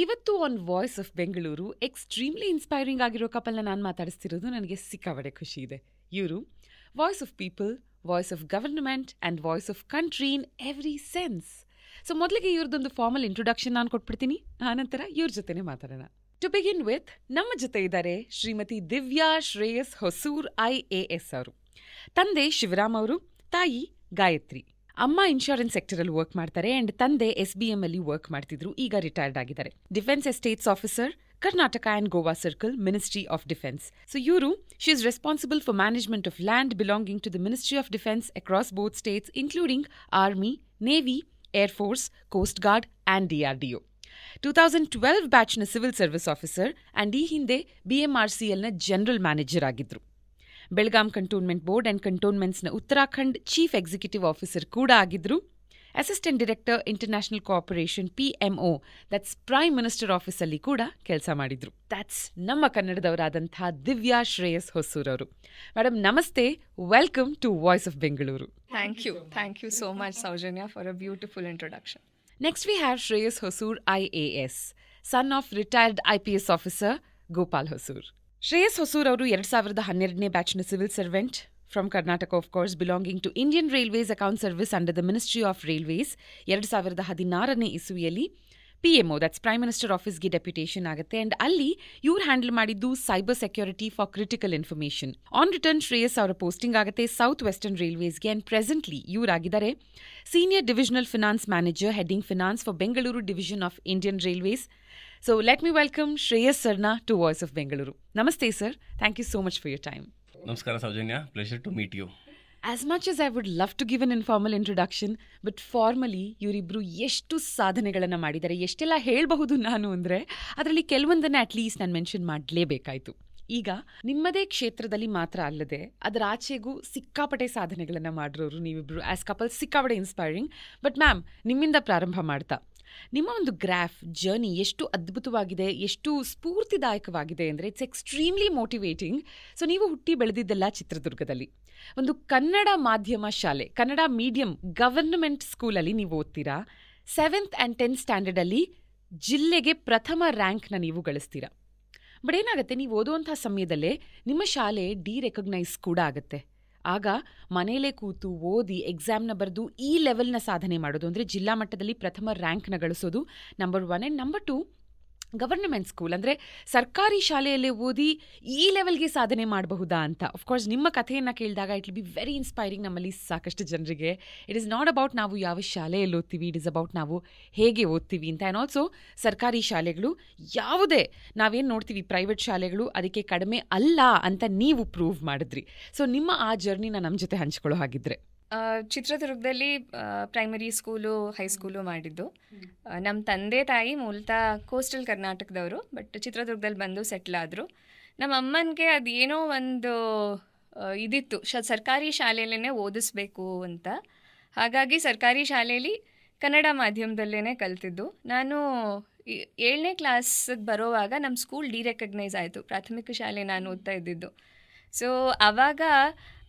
ಇವತ್ತು on voice of Bengaluru extremely inspiring ಆಗಿರೋ ಕಪಲ್ನ ನಾನು ಮಾತಾಡಿಸ್ತಿರೋದು ನನಗೆ ಸಿಕ್ಕಾಬಡೆ ಖುಷಿ ಇದೆ. ಇವರು voice of people, voice of government and voice of country in every sense. So ಮೊದಲಿಗೆ ಇವ್ರದ್ದೊಂದು ಫಾರ್ಮಲ್ ಇಂಟ್ರೊಡಕ್ಷನ್ ನಾನು ಕೊಟ್ಬಿಡ್ತೀನಿ, ಆನಂತರ ಇವ್ರ ಜೊತೆನೇ ಮಾತಾಡೋಣ. ಟು ಬಿಗಿನ್ ವಿತ್, ನಮ್ಮ ಜೊತೆ ಇದ್ದಾರೆ ಶ್ರೀಮತಿ ದಿವ್ಯಾ ಶ್ರೇಯಸ್ ಹೊಸೂರ್ IAS ಅವರು. ತಂದೆ ಶಿವರಾಮ್ ಅವರು, ತಾಯಿ ಗಾಯತ್ರಿ. ಅಮ್ಮ ಇನ್ಶೂರೆನ್ಸ್ ಸೆಕ್ಟರಲ್ಲಿ ವರ್ಕ್ ಮಾಡ್ತಾರೆ ಅಂಡ್ ತಂದೆ SBM ಅಲ್ಲಿ ವರ್ಕ್ ಮಾಡ್ತಿದ್ರು, ಈಗ ರಿಟೈರ್ಡ್ ಆಗಿದ್ದಾರೆ. Defence estates officer, Karnataka and Goa circle, ministry of defence. So ಇವರು she is responsible for management of land belonging to the ministry of defence across both states, including army, navy, air force, coast guard and DRDO. 2012 ಬ್ಯಾಚ್ನ civil service officer and ಈ ಹಿಂದೆ BMRCLನ general manager ಆಗಿದ್ರು. Belgaum cantonment board and ಕಂಟೋನ್ಮೆಂಟ್ಸ್ನ Uttarakhand chief executive officer ಕೂಡ ಆಗಿದ್ರು. Assistant director international cooperation PMO, that's prime minister ಆಫೀಸಲ್ಲಿ ಕೂಡ ಕೆಲಸ ಮಾಡಿದ್ರು. ದಟ್ಸ್ ನಮ್ಮ ಕನ್ನಡದವರಾದಂಥ ದಿವ್ಯಾ ಶ್ರೇಯಸ್ ಹೊಸೂರ್ ಅವರು. ಮೇಡಮ್ ನಮಸ್ತೆ, welcome to voice of Bengaluru. Thank you so much, Saujanya, for a beautiful introduction. Next we have Shreyas Hosoor IAS, son of retired IPS officer Gopal Hosoor. Shreyas Hosoor ಅವರು 2012ನೇ ಬ್ಯಾಚ್ನ civil servant from Karnataka, of course, belonging to Indian railways account service under the ministry of railways. 2016ನೇ ಇಸುವಿಯಲ್ಲಿ PMO, that's prime minister ಆಫೀಸ್ಗೆ deputation ಆಗುತ್ತೆ and ಅಲ್ಲಿ ಇವ್ರು handle ಮಾಡಿದ್ದು cyber security for critical information. On return Shreyas ಅವರ ಪೋಸ್ಟಿಂಗ್ ಆಗುತ್ತೆ south western ರೈಲ್ವೇಸ್ಗೆ ಅಂಡ್ ಪ್ರೆಸೆಂಟ್ಲಿ ಇವರಾಗಿದ್ದಾರೆ senior divisional finance manager heading finance for Bengaluru division of Indian railways. So let me welcome Shreyas ಸರ್ನ ಟು ವಾಯ್ಸ್ ಆಫ್ ಬೆಂಗಳೂರು. ನಮಸ್ತೆ sir, thank you so much for your time. ನಮಸ್ಕಾರ Soujanya, pleasure to meet you. As much as I would love to give an informal introduction, but formally ಇವರಿಬ್ರು ಎಷ್ಟು ಸಾಧನೆಗಳನ್ನು ಮಾಡಿದ್ದಾರೆ, ಎಷ್ಟೆಲ್ಲ ಹೇಳಬಹುದು ನಾನು ಅಂದರೆ ಅದರಲ್ಲಿ ಕೆಲವೊಂದನ್ನು ಅಟ್ಲೀಸ್ಟ್ ನಾನು ಮೆನ್ಷನ್ ಮಾಡಲೇಬೇಕಾಯಿತು. ಈಗ ನಿಮ್ಮದೇ ಕ್ಷೇತ್ರದಲ್ಲಿ ಮಾತ್ರ ಅಲ್ಲದೆ ಅದರ ಆಚೆಗೂ ಸಿಕ್ಕಾಪಟ್ಟೆ ಸಾಧನೆಗಳನ್ನು ಮಾಡಿರೋರು ನೀವಿಬ್ರು. ಆ್ಯಸ್ ಕಪಲ್ ಸಿಕ್ಕಾಪಟ್ಟೆ ಇನ್ಸ್ಪೈರಿಂಗ್. ಬಟ್ ಮ್ಯಾಮ್, ನಿಮ್ಮಿಂದ ಪ್ರಾರಂಭ ಮಾಡ್ತಾ ನಿಮ್ಮ ಒಂದು ಗ್ರಾಫ್ ಜರ್ನಿ ಎಷ್ಟು ಅದ್ಭುತವಾಗಿದೆ, ಎಷ್ಟು ಸ್ಫೂರ್ತಿದಾಯಕವಾಗಿದೆ ಅಂದರೆ ಇಟ್ಸ್ ಎಕ್ಸ್ಟ್ರೀಮ್ಲಿ ಮೋಟಿವೇಟಿಂಗ್. ಸೊ ನೀವು ಹುಟ್ಟಿ ಬೆಳೆದಿದ್ದೆಲ್ಲ ಚಿತ್ರದುರ್ಗದಲ್ಲಿ, ಒಂದು ಕನ್ನಡ ಮಾಧ್ಯಮ ಶಾಲೆ, ಕನ್ನಡ ಮೀಡಿಯಂ ಗವರ್ನಮೆಂಟ್ ಸ್ಕೂಲಲ್ಲಿ ನೀವು ಓದ್ತೀರಾ. 7th and 10th ಸ್ಟ್ಯಾಂಡರ್ಡಲ್ಲಿ ಜಿಲ್ಲೆಗೆ ಪ್ರಥಮ ರ್ಯಾಂಕ್ನ ನೀವು ಗಳಿಸ್ತೀರಾ. ಬಟ್ ಏನಾಗುತ್ತೆ, ನೀವು ಓದುವಂಥ ಸಮಯದಲ್ಲೇ ನಿಮ್ಮ ಶಾಲೆ ಡಿರೆಕಗ್ನೈಸ್ ಕೂಡ ಆಗುತ್ತೆ. ಆಗ ಮನೆಯಲ್ಲೇ ಕೂತು ಓದಿ ಎಕ್ಸಾಮ್ನ ಬರೆದು ಈ ಲೆವೆಲ್ನ ಸಾಧನೆ ಮಾಡೋದು ಅಂದರೆ ಜಿಲ್ಲಾ ಮಟ್ಟದಲ್ಲಿ ಪ್ರಥಮ ರ್ಯಾಂಕ್ನ ಗಳಿಸೋದು number 1. And number 2, government school ಅಂದರೆ ಸರ್ಕಾರಿ ಶಾಲೆಯಲ್ಲೇ ಓದಿ ಈ ಲೆವೆಲ್ಗೆ ಸಾಧನೆ ಮಾಡಬಹುದಾ ಅಂತ. ಅಫ್ಕೋರ್ಸ್ ನಿಮ್ಮ ಕಥೆಯನ್ನು ಕೇಳಿದಾಗ it will be very inspiring ನಮ್ಮಲ್ಲಿ ಸಾಕಷ್ಟು ಜನರಿಗೆ. ಇಟ್ ಈಸ್ ನಾಟ್ ಅಬೌಟ್ ನಾವು ಯಾವ ಶಾಲೆಯಲ್ಲಿ ಓದ್ತೀವಿ, ಇಟ್ ಇಸ್ ಅಬೌಟ್ ನಾವು ಹೇಗೆ ಓದ್ತೀವಿ ಅಂತ. ಆ್ಯಂಡ್ ಆಲ್ಸೋ ಸರ್ಕಾರಿ ಶಾಲೆಗಳು ಯಾವುದೇ ನಾವೇನು ನೋಡ್ತೀವಿ ಪ್ರೈವೇಟ್ ಶಾಲೆಗಳು ಅದಕ್ಕೆ ಕಡಿಮೆ ಅಲ್ಲ ಅಂತ ನೀವು ಪ್ರೂವ್ ಮಾಡಿದ್ರಿ. ಸೊ ನಿಮ್ಮ ಆ ಜರ್ನಿನ ನಮ್ಮ ಜೊತೆ ಹಂಚ್ಕೊಳ್ಳೋ ಹಾಗಿದ್ರೆ. ಚಿತ್ರದುರ್ಗದಲ್ಲಿ ಪ್ರೈಮರಿ ಸ್ಕೂಲು, ಹೈಸ್ಕೂಲು ಮಾಡಿದ್ದು. ನಮ್ಮ ತಂದೆ ತಾಯಿ ಮೂಲತಃ ಕೋಸ್ಟಲ್ ಕರ್ನಾಟಕದವರು, ಬಟ್ ಚಿತ್ರದುರ್ಗದಲ್ಲಿ ಬಂದು ಸೆಟ್ಲ್ ಆದರು. ನಮ್ಮ ಅಮ್ಮನಿಗೆ ಅದೇನೋ ಒಂದು ಇದಿತ್ತು, ಸರ್ಕಾರಿ ಶಾಲೆಯಲ್ಲೇ ಓದಿಸ್ಬೇಕು ಅಂತ. ಹಾಗಾಗಿ ಸರ್ಕಾರಿ ಶಾಲೆಯಲ್ಲಿ ಕನ್ನಡ ಮಾಧ್ಯಮದಲ್ಲೇ ಕಲ್ತಿದ್ದು. ನಾನು 7ನೇ ಕ್ಲಾಸಿಗೆ ಬರೋವಾಗ ನಮ್ಮ ಸ್ಕೂಲ್ ಡಿರೆಕಗ್ನೈಸ್ ಆಯಿತು, ಪ್ರಾಥಮಿಕ ಶಾಲೆ ನಾನು ಓದ್ತಾ ಇದ್ದಿದ್ದು. ಸೊ ಆವಾಗ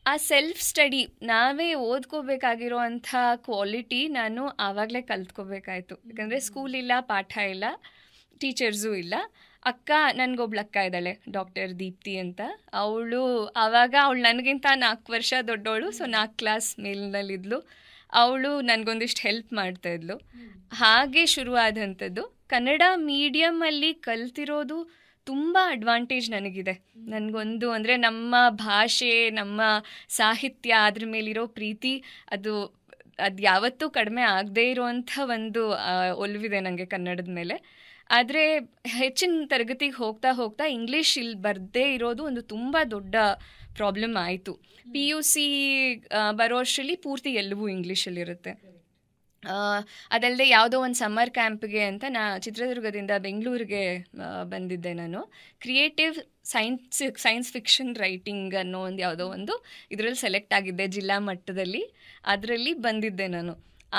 ಆ ಸೆಲ್ಫ್ ಸ್ಟಡಿ, ನಾವೇ ಓದ್ಕೋಬೇಕಾಗಿರೋ ಅಂಥ ಕ್ವಾಲಿಟಿ ನಾನು ಆವಾಗಲೇ ಕಲ್ತ್ಕೋಬೇಕಾಯ್ತು. ಯಾಕಂದರೆ ಸ್ಕೂಲ್ ಇಲ್ಲ, ಪಾಠ ಇಲ್ಲ, ಟೀಚರ್ಸು ಇಲ್ಲ. ಅಕ್ಕ, ನನಗೊಬ್ಳು ಅಕ್ಕ ಇದ್ದಾಳೆ, ಡಾಕ್ಟರ್ ದೀಪ್ತಿ ಅಂತ. ಅವಳು ನನಗಿಂತ 4 ವರ್ಷ ದೊಡ್ಡವಳು. So 4 class ಮೇಲಿನಲ್ಲಿದ್ಲು. ಅವಳು ನನಗೊಂದಿಷ್ಟು ಹೆಲ್ಪ್ ಮಾಡ್ತಾಯಿದ್ಲು. ಹಾಗೆ ಶುರುವಾದಂಥದ್ದು. ಕನ್ನಡ ಮೀಡಿಯಮಲ್ಲಿ ಕಲ್ತಿರೋದು ತುಂಬ ಅಡ್ವಾಂಟೇಜ್ ನನಗಿದೆ. ನನಗೊಂದು ಅಂದರೆ ನಮ್ಮ ಭಾಷೆ, ನಮ್ಮ ಸಾಹಿತ್ಯ, ಅದ್ರ ಮೇಲಿರೋ ಪ್ರೀತಿ, ಅದು ಯಾವತ್ತೂ ಕಡಿಮೆ ಆಗದೇ ಇರೋವಂಥ ಒಂದು ಒಲವಿದೆ ನನಗೆ ಕನ್ನಡದ ಮೇಲೆ. ಆದರೆ ಹೆಚ್ಚಿನ ತರಗತಿಗೆ ಹೋಗ್ತಾ ಹೋಗ್ತಾ ಇಂಗ್ಲೀಷ್ ಇಲ್ಲಿ ಬರದೇ ಇರೋದು ಒಂದು ತುಂಬ ದೊಡ್ಡ ಪ್ರಾಬ್ಲಮ್ ಆಯಿತು. PUC ಬರೋ ಅಷ್ಟರಲ್ಲಿ ಪೂರ್ತಿ ಎಲ್ಲವೂ ಇಂಗ್ಲೀಷಲ್ಲಿರುತ್ತೆ. ಅದಲ್ಲದೆ ಯಾವುದೋ ಒಂದು ಸಮ್ಮರ್ ಕ್ಯಾಂಪ್ಗೆ ಅಂತ ಚಿತ್ರದುರ್ಗದಿಂದ ಬೆಂಗಳೂರಿಗೆ ಬಂದಿದ್ದೆ ನಾನು. ಕ್ರಿಯೇಟಿವ್ ಸೈನ್ಸ್ ಫಿಕ್ಷನ್ ರೈಟಿಂಗ್ ಅನ್ನೋ ಯಾವುದೋ ಒಂದು ಇದರಲ್ಲಿ ಸೆಲೆಕ್ಟ್ ಆಗಿದ್ದೆ ಜಿಲ್ಲಾ ಮಟ್ಟದಲ್ಲಿ. ಅದರಲ್ಲಿ ಬಂದಿದ್ದೆ ನಾನು.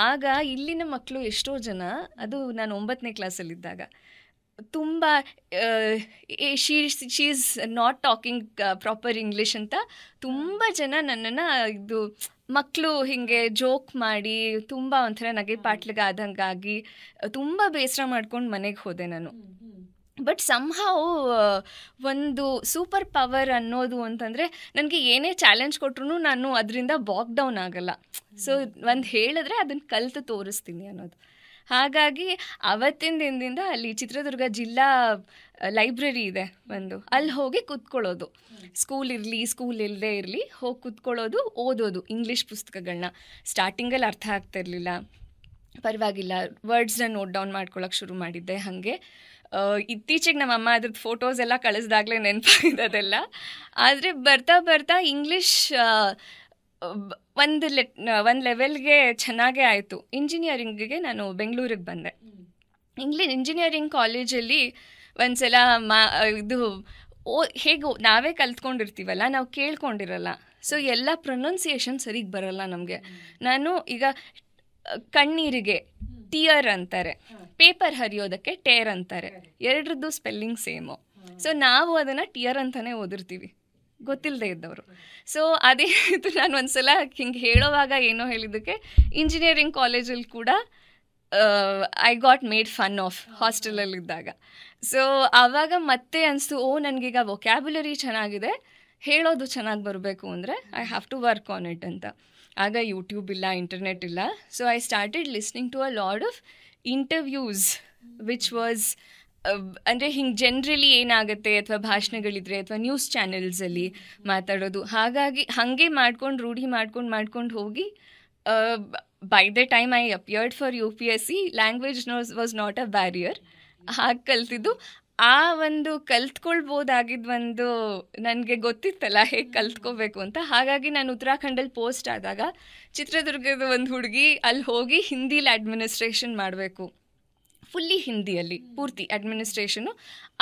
ಆಗ ಇಲ್ಲಿನ ಮಕ್ಕಳು ಎಷ್ಟೋ ಜನ, ಅದು ನಾನು 9ನೇ ಕ್ಲಾಸಲ್ಲಿದ್ದಾಗ, ತುಂಬ she is not talking proper English ಅಂತ ತುಂಬ ಜನ ನನ್ನನ್ನು ಇದು ಮಕ್ಕಳು ಹೀಗೆ ಜೋಕ್ ಮಾಡಿ ತುಂಬ ಒಂಥರ ನಗೆ ಪಾಟ್ಲಿಗೆ ಆದಂಗಾಗಿ ತುಂಬ ಬೇಸರ ಮಾಡ್ಕೊಂಡು ಮನೆಗೆ ಹೋದೆ ನಾನು. ಬಟ್ ಸಂಹಾವ್ ಒಂದು ಸೂಪರ್ ಪವರ್ ಅನ್ನೋದು ಅಂತಂದರೆ ನನಗೆ ಏನೇ ಚಾಲೆಂಜ್ ಕೊಟ್ರು ನಾನು ಅದರಿಂದ ಬಾಕ್ ಡೌನ್ ಆಗಲ್ಲ. ಸೊ ಒಂದು ಹೇಳಿದ್ರೆ ಅದನ್ನು ಕಲಿತು ತೋರಿಸ್ತೀನಿ ಅನ್ನೋದು. ಹಾಗಾಗಿ ಆವತ್ತಿನ ದಿನದಿಂದ ಅಲ್ಲಿ ಚಿತ್ರದುರ್ಗ ಜಿಲ್ಲಾ ಲೈಬ್ರರಿ ಇದೆ ಒಂದು, ಅಲ್ಲಿ ಹೋಗಿ ಕೂತ್ಕೊಳ್ಳೋದು. ಸ್ಕೂಲ್ ಇರಲಿ ಸ್ಕೂಲ್ ಇಲ್ಲದೆ ಇರಲಿ ಹೋಗಿ ಕೂತ್ಕೊಳ್ಳೋದು, ಓದೋದು ಇಂಗ್ಲೀಷ್ ಪುಸ್ತಕಗಳನ್ನ. ಸ್ಟಾರ್ಟಿಂಗಲ್ಲಿ ಅರ್ಥ ಆಗ್ತಿರ್ಲಿಲ್ಲ, ಪರವಾಗಿಲ್ಲ, ವರ್ಡ್ಸ್ನ ನೋಟ್ ಡೌನ್ ಮಾಡ್ಕೊಳ್ಳೋಕೆ ಶುರು ಮಾಡಿದ್ದೆ. ಹಾಗೆ ಇತ್ತೀಚೆಗೆ ನಮ್ಮಮ್ಮ ಅದ್ರದ್ದು ಫೋಟೋಸ್ ಎಲ್ಲ ಕಳಿಸ್ದಾಗಲೇ ನೆನಪಾಗಿದ್ದದೆಲ್ಲ. ಆದರೆ ಬರ್ತಾ ಬರ್ತಾ ಇಂಗ್ಲೀಷ್ ಒಂದು ಲೆವೆಲ್ಗೆ ಚೆನ್ನಾಗೇ ಆಯಿತು. ಇಂಜಿನಿಯರಿಂಗಿಗೆ ನಾನು ಬೆಂಗಳೂರಿಗೆ ಬಂದೆ. ಇಂಜಿನಿಯರಿಂಗ್ ಕಾಲೇಜಲ್ಲಿ ಒಂದು ಸಲ ಇದು ಹೇಗೆ ನಾವೇ ಕಲ್ತ್ಕೊಂಡಿರ್ತೀವಲ್ಲ, ನಾವು ಕೇಳ್ಕೊಂಡಿರಲ್ಲ. ಸೊ ಎಲ್ಲ ಪ್ರೊನೌನ್ಸಿಯೇಷನ್ ಸರಿಗೆ ಬರಲ್ಲ ನಮಗೆ. ನಾನು ಈಗ ಕಣ್ಣೀರಿಗೆ ಟಿಯರ್ ಅಂತಾರೆ, ಪೇಪರ್ ಹರಿಯೋದಕ್ಕೆ ಟೇರ್ ಅಂತಾರೆ, ಎರಡರದ್ದು ಸ್ಪೆಲ್ಲಿಂಗ್ ಸೇಮು. ಸೊ ನಾವು ಅದನ್ನು ಟಿಯರ್ ಅಂತಲೇ ಓದಿರ್ತೀವಿ, ಗೊತ್ತಿಲ್ಲದೆ ಇದ್ದವರು. ಸೊ ಅದೇ ಇದು ನಾನು ಒಂದ್ಸಲ ಹಿಂಗೆ ಹೇಳೋವಾಗ ಏನೋ ಹೇಳಿದ್ದಕ್ಕೆ ಇಂಜಿನಿಯರಿಂಗ್ ಕಾಲೇಜಲ್ಲಿ ಕೂಡ I got made fun of ಹಾಸ್ಟೆಲಲ್ಲಿದ್ದಾಗ. ಸೊ ಆವಾಗ ಮತ್ತೆ ಅನಿಸ್ತು, ನನಗೀಗ ವೊಕ್ಯಾಬ್ಯುಲರಿ ಚೆನ್ನಾಗಿದೆ, ಹೇಳೋದು ಚೆನ್ನಾಗಿ ಬರಬೇಕು ಅಂದರೆ I have to work on it ಅಂತ. ಆಗ ಯೂಟ್ಯೂಬ್ ಇಲ್ಲ, ಇಂಟರ್ನೆಟ್ ಇಲ್ಲ. So I started listening to a lot of interviews which was ಅಂದರೆ ಹಿಂಗೆ ಜನರಲಿ ಏನಾಗುತ್ತೆ ಅಥವಾ ಭಾಷಣಗಳಿದ್ರೆ ಅಥವಾ ನ್ಯೂಸ್ ಚಾನೆಲ್ಸಲ್ಲಿ ಮಾತಾಡೋದು. ಹಾಗಾಗಿ ಹಾಗೆ ಮಾಡ್ಕೊಂಡು ರೂಢಿ ಮಾಡ್ಕೊಂಡು ಹೋಗಿ by the time I appeared for UPSC language was not a barrier. ಹಾಗೆ ಕಲ್ತಿದ್ದು. ಆ ಒಂದು ಕಲ್ತ್ಕೊಳ್ಬೋದಾಗಿದ್ದು ಒಂದು ನನಗೆ ಗೊತ್ತಿತ್ತಲ್ಲ ಹೇಗೆ ಕಲ್ತ್ಕೋಬೇಕು ಅಂತ. ಹಾಗಾಗಿ ನಾನು ಉತ್ತರಾಖಂಡಲ್ಲಿ ಪೋಸ್ಟ್ ಆದಾಗ ಚಿತ್ರದುರ್ಗದ ಒಂದು ಹುಡುಗಿ ಅಲ್ಲಿ ಹೋಗಿ ಹಿಂದಿಲಿ ಅಡ್ಮಿನಿಸ್ಟ್ರೇಷನ್ ಮಾಡಬೇಕು, ಫುಲ್ಲಿ ಹಿಂದಿಯಲ್ಲಿ ಪೂರ್ತಿ ಅಡ್ಮಿನಿಸ್ಟ್ರೇಷನು.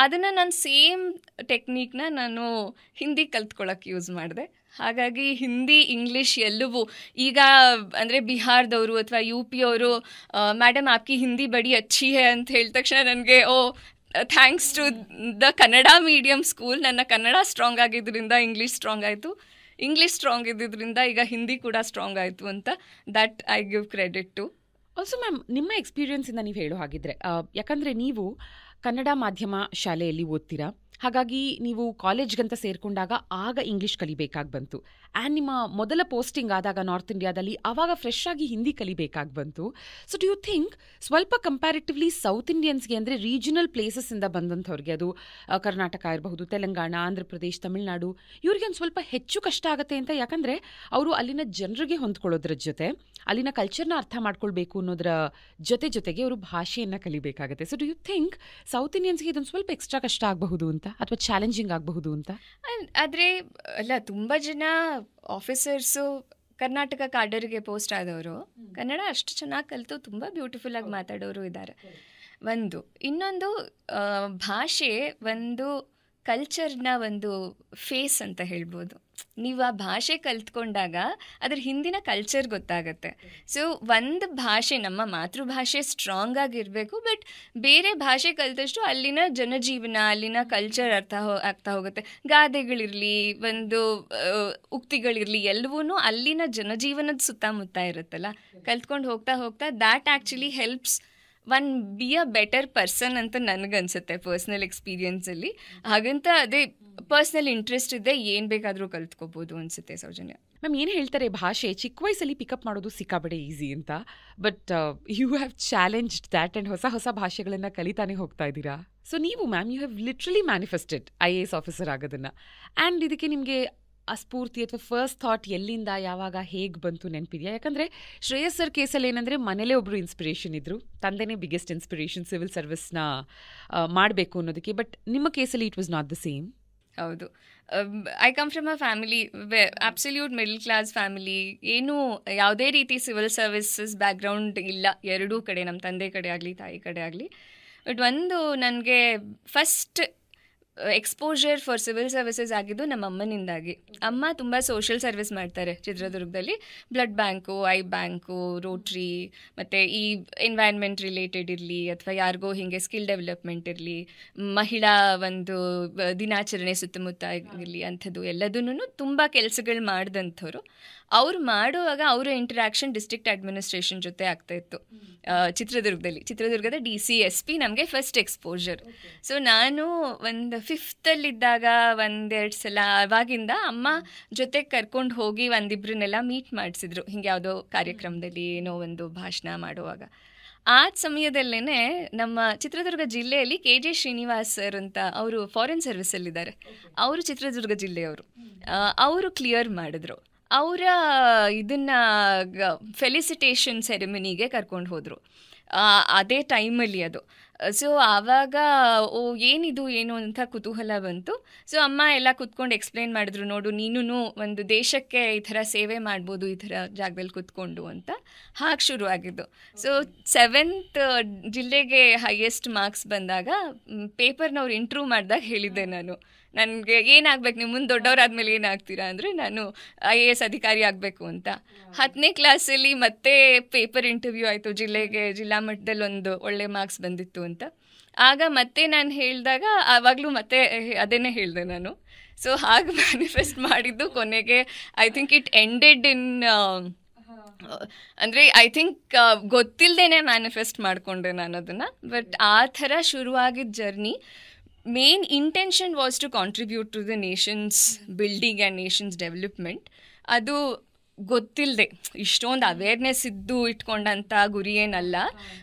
ಅದನ್ನು ನಾನು ಸೇಮ್ ಟೆಕ್ನಿಕ್ನ ನಾನು ಹಿಂದಿ ಕಲ್ತ್ಕೊಳ್ಳೋಕ್ಕೆ ಯೂಸ್ ಮಾಡಿದೆ. ಹಾಗಾಗಿ ಹಿಂದಿ ಇಂಗ್ಲೀಷ್ ಎಲ್ಲವೂ ಈಗ ಅಂದರೆ ಬಿಹಾರದವರು ಅಥವಾ UP ಅವರು ಮೇಡಮ್ ಆಪ್ಕಿ ಹಿಂದಿ ಬಡಿ ಅಚ್ಚಿ ಹೇ ಅಂತ ಹೇಳಿದ ತಕ್ಷಣ ನನಗೆ thanks to the Kannada medium school, ನನ್ನ ಕನ್ನಡ ಸ್ಟ್ರಾಂಗ್ ಆಗಿದ್ದರಿಂದ ಇಂಗ್ಲೀಷ್ ಸ್ಟ್ರಾಂಗ್ ಆಯಿತು, ಇಂಗ್ಲೀಷ್ ಸ್ಟ್ರಾಂಗ್ ಇದ್ದಿದ್ದರಿಂದ ಈಗ ಹಿಂದಿ ಕೂಡ ಸ್ಟ್ರಾಂಗ್ ಆಯಿತು ಅಂತ that I give credit to. Also ma'am, ನಿಮ್ಮ ಎಕ್ಸ್ಪೀರಿಯನ್ಸಿಂದ ನೀವು ಹೇಳೋ ಹಾಗಿದ್ರೆ, ಯಾಕಂದರೆ ನೀವು ಕನ್ನಡ ಮಾಧ್ಯಮ ಶಾಲೆಯಲ್ಲಿ ಓದ್ತೀರಾ, ಹಾಗಾಗಿ ನೀವು ಕಾಲೇಜ್ಗಂತ ಸೇರಿಕೊಂಡಾಗ ಆಗ ಇಂಗ್ಲೀಷ್ ಕಲಿಬೇಕಾಗಿ ಬಂತು. ಆ್ಯಂಡ್ ನಿಮ್ಮ ಮೊದಲ ಪೋಸ್ಟಿಂಗ್ ಆದಾಗ ನಾರ್ತ್ ಇಂಡಿಯಾದಲ್ಲಿ ಆವಾಗ ಫ್ರೆಶ್ ಆಗಿ ಹಿಂದಿ ಕಲಿಬೇಕಾಗಿ ಬಂತು. ಸೊ ಡು ಯು ಥಿಂಕ್ ಸ್ವಲ್ಪ ಕಂಪ್ಯಾರಿಟಿವ್ಲಿ ಸೌತ್ ಇಂಡಿಯನ್ಸ್ಗೆ ಅಂದರೆ ರೀಜನಲ್ ಪ್ಲೇಸಸ್ಸಿಂದ ಬಂದಂಥವ್ರಿಗೆ, ಅದು ಕರ್ನಾಟಕ ಇರಬಹುದು, ತೆಲಂಗಾಣ, ಆಂಧ್ರ ಪ್ರದೇಶ್, ತಮಿಳುನಾಡು, ಇವರಿಗೆ ಒಂದು ಸ್ವಲ್ಪ ಹೆಚ್ಚು ಕಷ್ಟ ಆಗುತ್ತೆ ಅಂತ. ಯಾಕಂದರೆ ಅವರು ಅಲ್ಲಿನ ಜನರಿಗೆ ಹೊಂದ್ಕೊಳ್ಳೋದ್ರ ಜೊತೆ ಅಲ್ಲಿನ ಕಲ್ಚರ್ನ ಅರ್ಥ ಮಾಡ್ಕೊಳ್ಬೇಕು ಅನ್ನೋದ್ರ ಜೊತೆಗೆ ಅವರು ಭಾಷೆಯನ್ನು ಕಲಿಬೇಕಾಗುತ್ತೆ. So do you think south ಇಂಡಿಯನ್ಸ್ಗೆ ಇದೊಂದು ಸ್ವಲ್ಪ ಎಕ್ಸ್ಟ್ರಾ ಕಷ್ಟ ಆಗಬಹುದು ಅಂತ ಅಥವಾ ಚಾಲೆಂಜಿಂಗ್ ಆಗಬಹುದು ಅಂತ? ಆದರೆ ಅಲ್ಲ, ತುಂಬ ಜನ ಆಫೀಸರ್ಸು ಕರ್ನಾಟಕ ಕಾಡರಿಗೆ ಪೋಸ್ಟ್ ಆದವರು ಕನ್ನಡ ಅಷ್ಟು ಚೆನ್ನಾಗಿ ಕಲಿತು ತುಂಬ ಬ್ಯೂಟಿಫುಲ್ಲಾಗಿ ಮಾತಾಡೋರು ಇದ್ದಾರೆ. ಒಂದು ಇನ್ನೊಂದು ಭಾಷೆ ಒಂದು ಕಲ್ಚರ್ನ ಒಂದು ಫೇಸ್ ಅಂತ ಹೇಳ್ಬೋದು. ನೀವು ಆ ಭಾಷೆ ಕಲ್ತ್ಕೊಂಡಾಗ ಅದ್ರ ಹಿಂದಿನ ಕಲ್ಚರ್ ಗೊತ್ತಾಗತ್ತೆ. ಸೊ ಒಂದು ಭಾಷೆ, ನಮ್ಮ ಮಾತೃಭಾಷೆ ಸ್ಟ್ರಾಂಗ್ ಆಗಿರಬೇಕು, ಬಟ್ ಬೇರೆ ಭಾಷೆ ಕಲಿತಷ್ಟು ಅಲ್ಲಿನ ಜನಜೀವನ, ಅಲ್ಲಿನ ಕಲ್ಚರ್ ಆಗ್ತಾ ಹೋಗುತ್ತೆ. ಗಾದೆಗಳಿರಲಿ, ಒಂದು ಉಕ್ತಿಗಳಿರಲಿ, ಎಲ್ಲವೂ ಅಲ್ಲಿನ ಜನಜೀವನದ ಸುತ್ತಮುತ್ತ ಇರುತ್ತಲ್ಲ. ಕಲ್ತ್ಕೊಂಡು ಹೋಗ್ತಾ that actually helps one be a better person ಅಂತ ನನಗನ್ಸುತ್ತೆ ಪರ್ಸ್ನಲ್ ಎಕ್ಸ್ಪೀರಿಯನ್ಸಲ್ಲಿ. ಹಾಗಂತ ಅದೇ ಪರ್ಸ್ನಲ್ ಇಂಟ್ರೆಸ್ಟ್ ಇದೆ, ಏನು ಬೇಕಾದರೂ ಕಲ್ತ್ಕೋಬೋದು ಅನಿಸುತ್ತೆ. ಸೌಜನ್ಯ ಮ್ಯಾಮ್ ಏನು ಹೇಳ್ತಾರೆ, ಭಾಷೆ ಚಿಕ್ಕ ವಯಸ್ಸಲ್ಲಿ ಪಿಕಪ್ ಮಾಡೋದು ಸಿಕ್ಕಾಬಡೆ ಈಸಿ ಅಂತ, but you have challenged that and ಹೊಸ ಭಾಷೆಗಳನ್ನು ಕಲಿತಾನೆ ಹೋಗ್ತಾ ಇದ್ದೀರಾ. ಸೊ ನೀವು ma'am you have literally manifested IAS officer ಆಗೋದನ್ನು. ಆ್ಯಂಡ್ ಇದಕ್ಕೆ ನಿಮಗೆ ಆ ಸ್ಫೂರ್ತಿ ಅಥವಾ ಫಸ್ಟ್ ಥಾಟ್ ಎಲ್ಲಿಂದ, ಯಾವಾಗ, ಹೇಗೆ ಬಂತು ನೆನಪಿದೆಯಾ? ಯಾಕಂದರೆ ಶ್ರೇಯಸ್ ಸರ್ ಕೇಸಲ್ಲಿ ಏನಂದರೆ ಮನೇಲೇ ಒಬ್ಬರು ಇನ್ಸ್ಪಿರೇಷನ್ ಇದ್ದರು, ತಂದೆನೇ ಬಿಗ್ಗೆಸ್ಟ್ ಇನ್ಸ್ಪಿರೇಷನ್ ಸಿವಿಲ್ ಸರ್ವಿಸ್ನ ಮಾಡಬೇಕು ಅನ್ನೋದಕ್ಕೆ. ಬಟ್ ನಿಮ್ಮ ಕೇಸಲ್ಲಿ it was not the same. ಹೌದು, I come from a family, absolute middle class family. ಏನೂ ಯಾವುದೇ ರೀತಿ ಸಿವಿಲ್ ಸರ್ವಿಸಸ್ ಬ್ಯಾಕ್ಗ್ರೌಂಡ್ ಇಲ್ಲ ಎರಡೂ ಕಡೆ, ನಮ್ಮ ತಂದೆ ಕಡೆ ಆಗಲಿ ತಾಯಿ ಕಡೆ ಆಗಲಿ. ಬಟ್ ಒಂದು ನನಗೆ first exposure for civil services ಆಗಿದ್ದು ನಮ್ಮ ಅಮ್ಮನಿಂದಾಗಿ. ಅಮ್ಮ ತುಂಬ ಸೋಷಿಯಲ್ ಸರ್ವಿಸ್ ಮಾಡ್ತಾರೆ ಚಿತ್ರದುರ್ಗದಲ್ಲಿ. Blood bank, I bank, rotary, ಮತ್ತು ಈ ಎನ್ವೈರ್ನ್ಮೆಂಟ್ ರಿಲೇಟೆಡ್ ಇರಲಿ ಅಥವಾ ಯಾರಿಗೋ ಹೀಗೆ ಸ್ಕಿಲ್ ಡೆವಲಪ್ಮೆಂಟ್ ಇರಲಿ, ಮಹಿಳಾ ಒಂದು ದಿನಾಚರಣೆ ಸುತ್ತಮುತ್ತ ಇರಲಿ, ಅಂಥದ್ದು ಎಲ್ಲದನ್ನೂ ತುಂಬ ಕೆಲಸಗಳು ಮಾಡಿದಂಥವ್ರು. ಅವ್ರು ಮಾಡುವಾಗ ಅವರ ಇಂಟರಾಕ್ಷನ್ ಡಿಸ್ಟ್ರಿಕ್ಟ್ ಅಡ್ಮಿನಿಸ್ಟ್ರೇಷನ್ ಜೊತೆ ಆಗ್ತಾಯಿತ್ತು ಚಿತ್ರದುರ್ಗದ DCSP ನಮಗೆ ಫಸ್ಟ್ ಎಕ್ಸ್ಪೋಜರ್. ಸೊ ನಾನು ಒಂದು 5th ಒಂದೆರಡು ಸಲ ಅವಾಗಿಂದ ಅಮ್ಮ ಜೊತೆ ಕರ್ಕೊಂಡು ಹೋಗಿ ಒಂದಿಬ್ರನ್ನೆಲ್ಲ ಮೀಟ್ ಮಾಡಿಸಿದ್ರು, ಹಿಂಗೆ ಯಾವುದೋ ಕಾರ್ಯಕ್ರಮದಲ್ಲಿ ಏನೋ ಒಂದು ಭಾಷಣ ಮಾಡುವಾಗ. ಆ ಸಮಯದಲ್ಲೇ ನಮ್ಮ ಚಿತ್ರದುರ್ಗ ಜಿಲ್ಲೆಯಲ್ಲಿ KJ ಶ್ರೀನಿವಾಸ್ ಸರ್ ಅಂತ ಅವರು ಫಾರಿನ್ ಸರ್ವಿಸಲ್ಲಿದ್ದಾರೆ, ಅವರು ಚಿತ್ರದುರ್ಗ ಜಿಲ್ಲೆಯವರು. ಅವರು ಕ್ಲಿಯರ್ ಮಾಡಿದ್ರು. ಅವರ ಇದನ್ನು ಫೆಲಿಸಿಟೇಷನ್ ಸೆರೆಮನಿಗೆ ಕರ್ಕೊಂಡು ಹೋದರು ಅದೇ ಟೈಮಲ್ಲಿ ಅದು. ಸೊ ಆವಾಗ ಏನಿದು ಏನು ಅಂತ ಕುತೂಹಲ ಬಂತು. ಸೊ ಅಮ್ಮ ಎಲ್ಲ ಕುತ್ಕೊಂಡು ಎಕ್ಸ್ಪ್ಲೇನ್ ಮಾಡಿದ್ರು, ನೋಡು ನೀನು ಒಂದು ದೇಶಕ್ಕೆ ಈ ಥರ ಸೇವೆ ಮಾಡ್ಬೋದು ಈ ಥರ ಜಾಗದಲ್ಲಿ ಕುತ್ಕೊಂಡು ಅಂತ. ಹಾಗೆ ಶುರುವಾಗಿದ್ದು. ಸೊ 7th ಜಿಲ್ಲೆಗೆ ಹೈಯೆಸ್ಟ್ ಮಾರ್ಕ್ಸ್ ಬಂದಾಗ ಪೇಪರ್ನವ್ರು ಇಂಟ್ರ್ಯೂ ಮಾಡಿದಾಗ ಹೇಳಿದ್ದೆ ನಾನು, ನನಗೆ ಏನಾಗಬೇಕು, ನೀವು ಮುಂದೆ ದೊಡ್ಡವರಾದ್ಮೇಲೆ ಏನಾಗ್ತೀರಾ ಅಂದರೆ ನಾನು IAS ಅಧಿಕಾರಿ ಆಗಬೇಕು ಅಂತ. 10ನೇ ಕ್ಲಾಸಲ್ಲಿ ಮತ್ತೆ ಪೇಪರ್ ಇಂಟರ್ವ್ಯೂ ಆಯಿತು, ಜಿಲ್ಲಾ ಮಟ್ಟದಲ್ಲಿ ಒಂದು ಒಳ್ಳೆ ಮಾರ್ಕ್ಸ್ ಬಂದಿತ್ತು ಅಂತ. ಆಗ ಮತ್ತೆ ನಾನು ಹೇಳಿದಾಗ ಆವಾಗಲೂ ಮತ್ತೆ ಅದನ್ನೇ ಹೇಳಿದೆ ನಾನು. ಸೊ ಹಾಗೆ ಮ್ಯಾನಿಫೆಸ್ಟ್ ಮಾಡಿದ್ದು ಕೊನೆಗೆ ಐ ಥಿಂಕ್ ಇಟ್ ಎಂಡೆಡ್ ಇನ್ ಅಂದರೆ ಐ ಥಿಂಕ್ ಗೊತ್ತಿಲ್ಲದೇನೆ ಮ್ಯಾನಿಫೆಸ್ಟ್ ಮಾಡಿಕೊಂಡೆ ನಾನು ಅದನ್ನು. ಬಟ್ ಆ ಥರ ಶುರುವಾಗಿದ್ದ journey main intention was to contribute to the nation's building and nation's development. ಅದು ಗೊತ್ತಿಲ್ಲದೆ ಇಷ್ಟೊಂದು ಅವೇರ್ನೆಸ್ ಇದ್ದು ಇಟ್ಕೊಂಡಂಥ ಗುರಿ ಏನಲ್ಲ.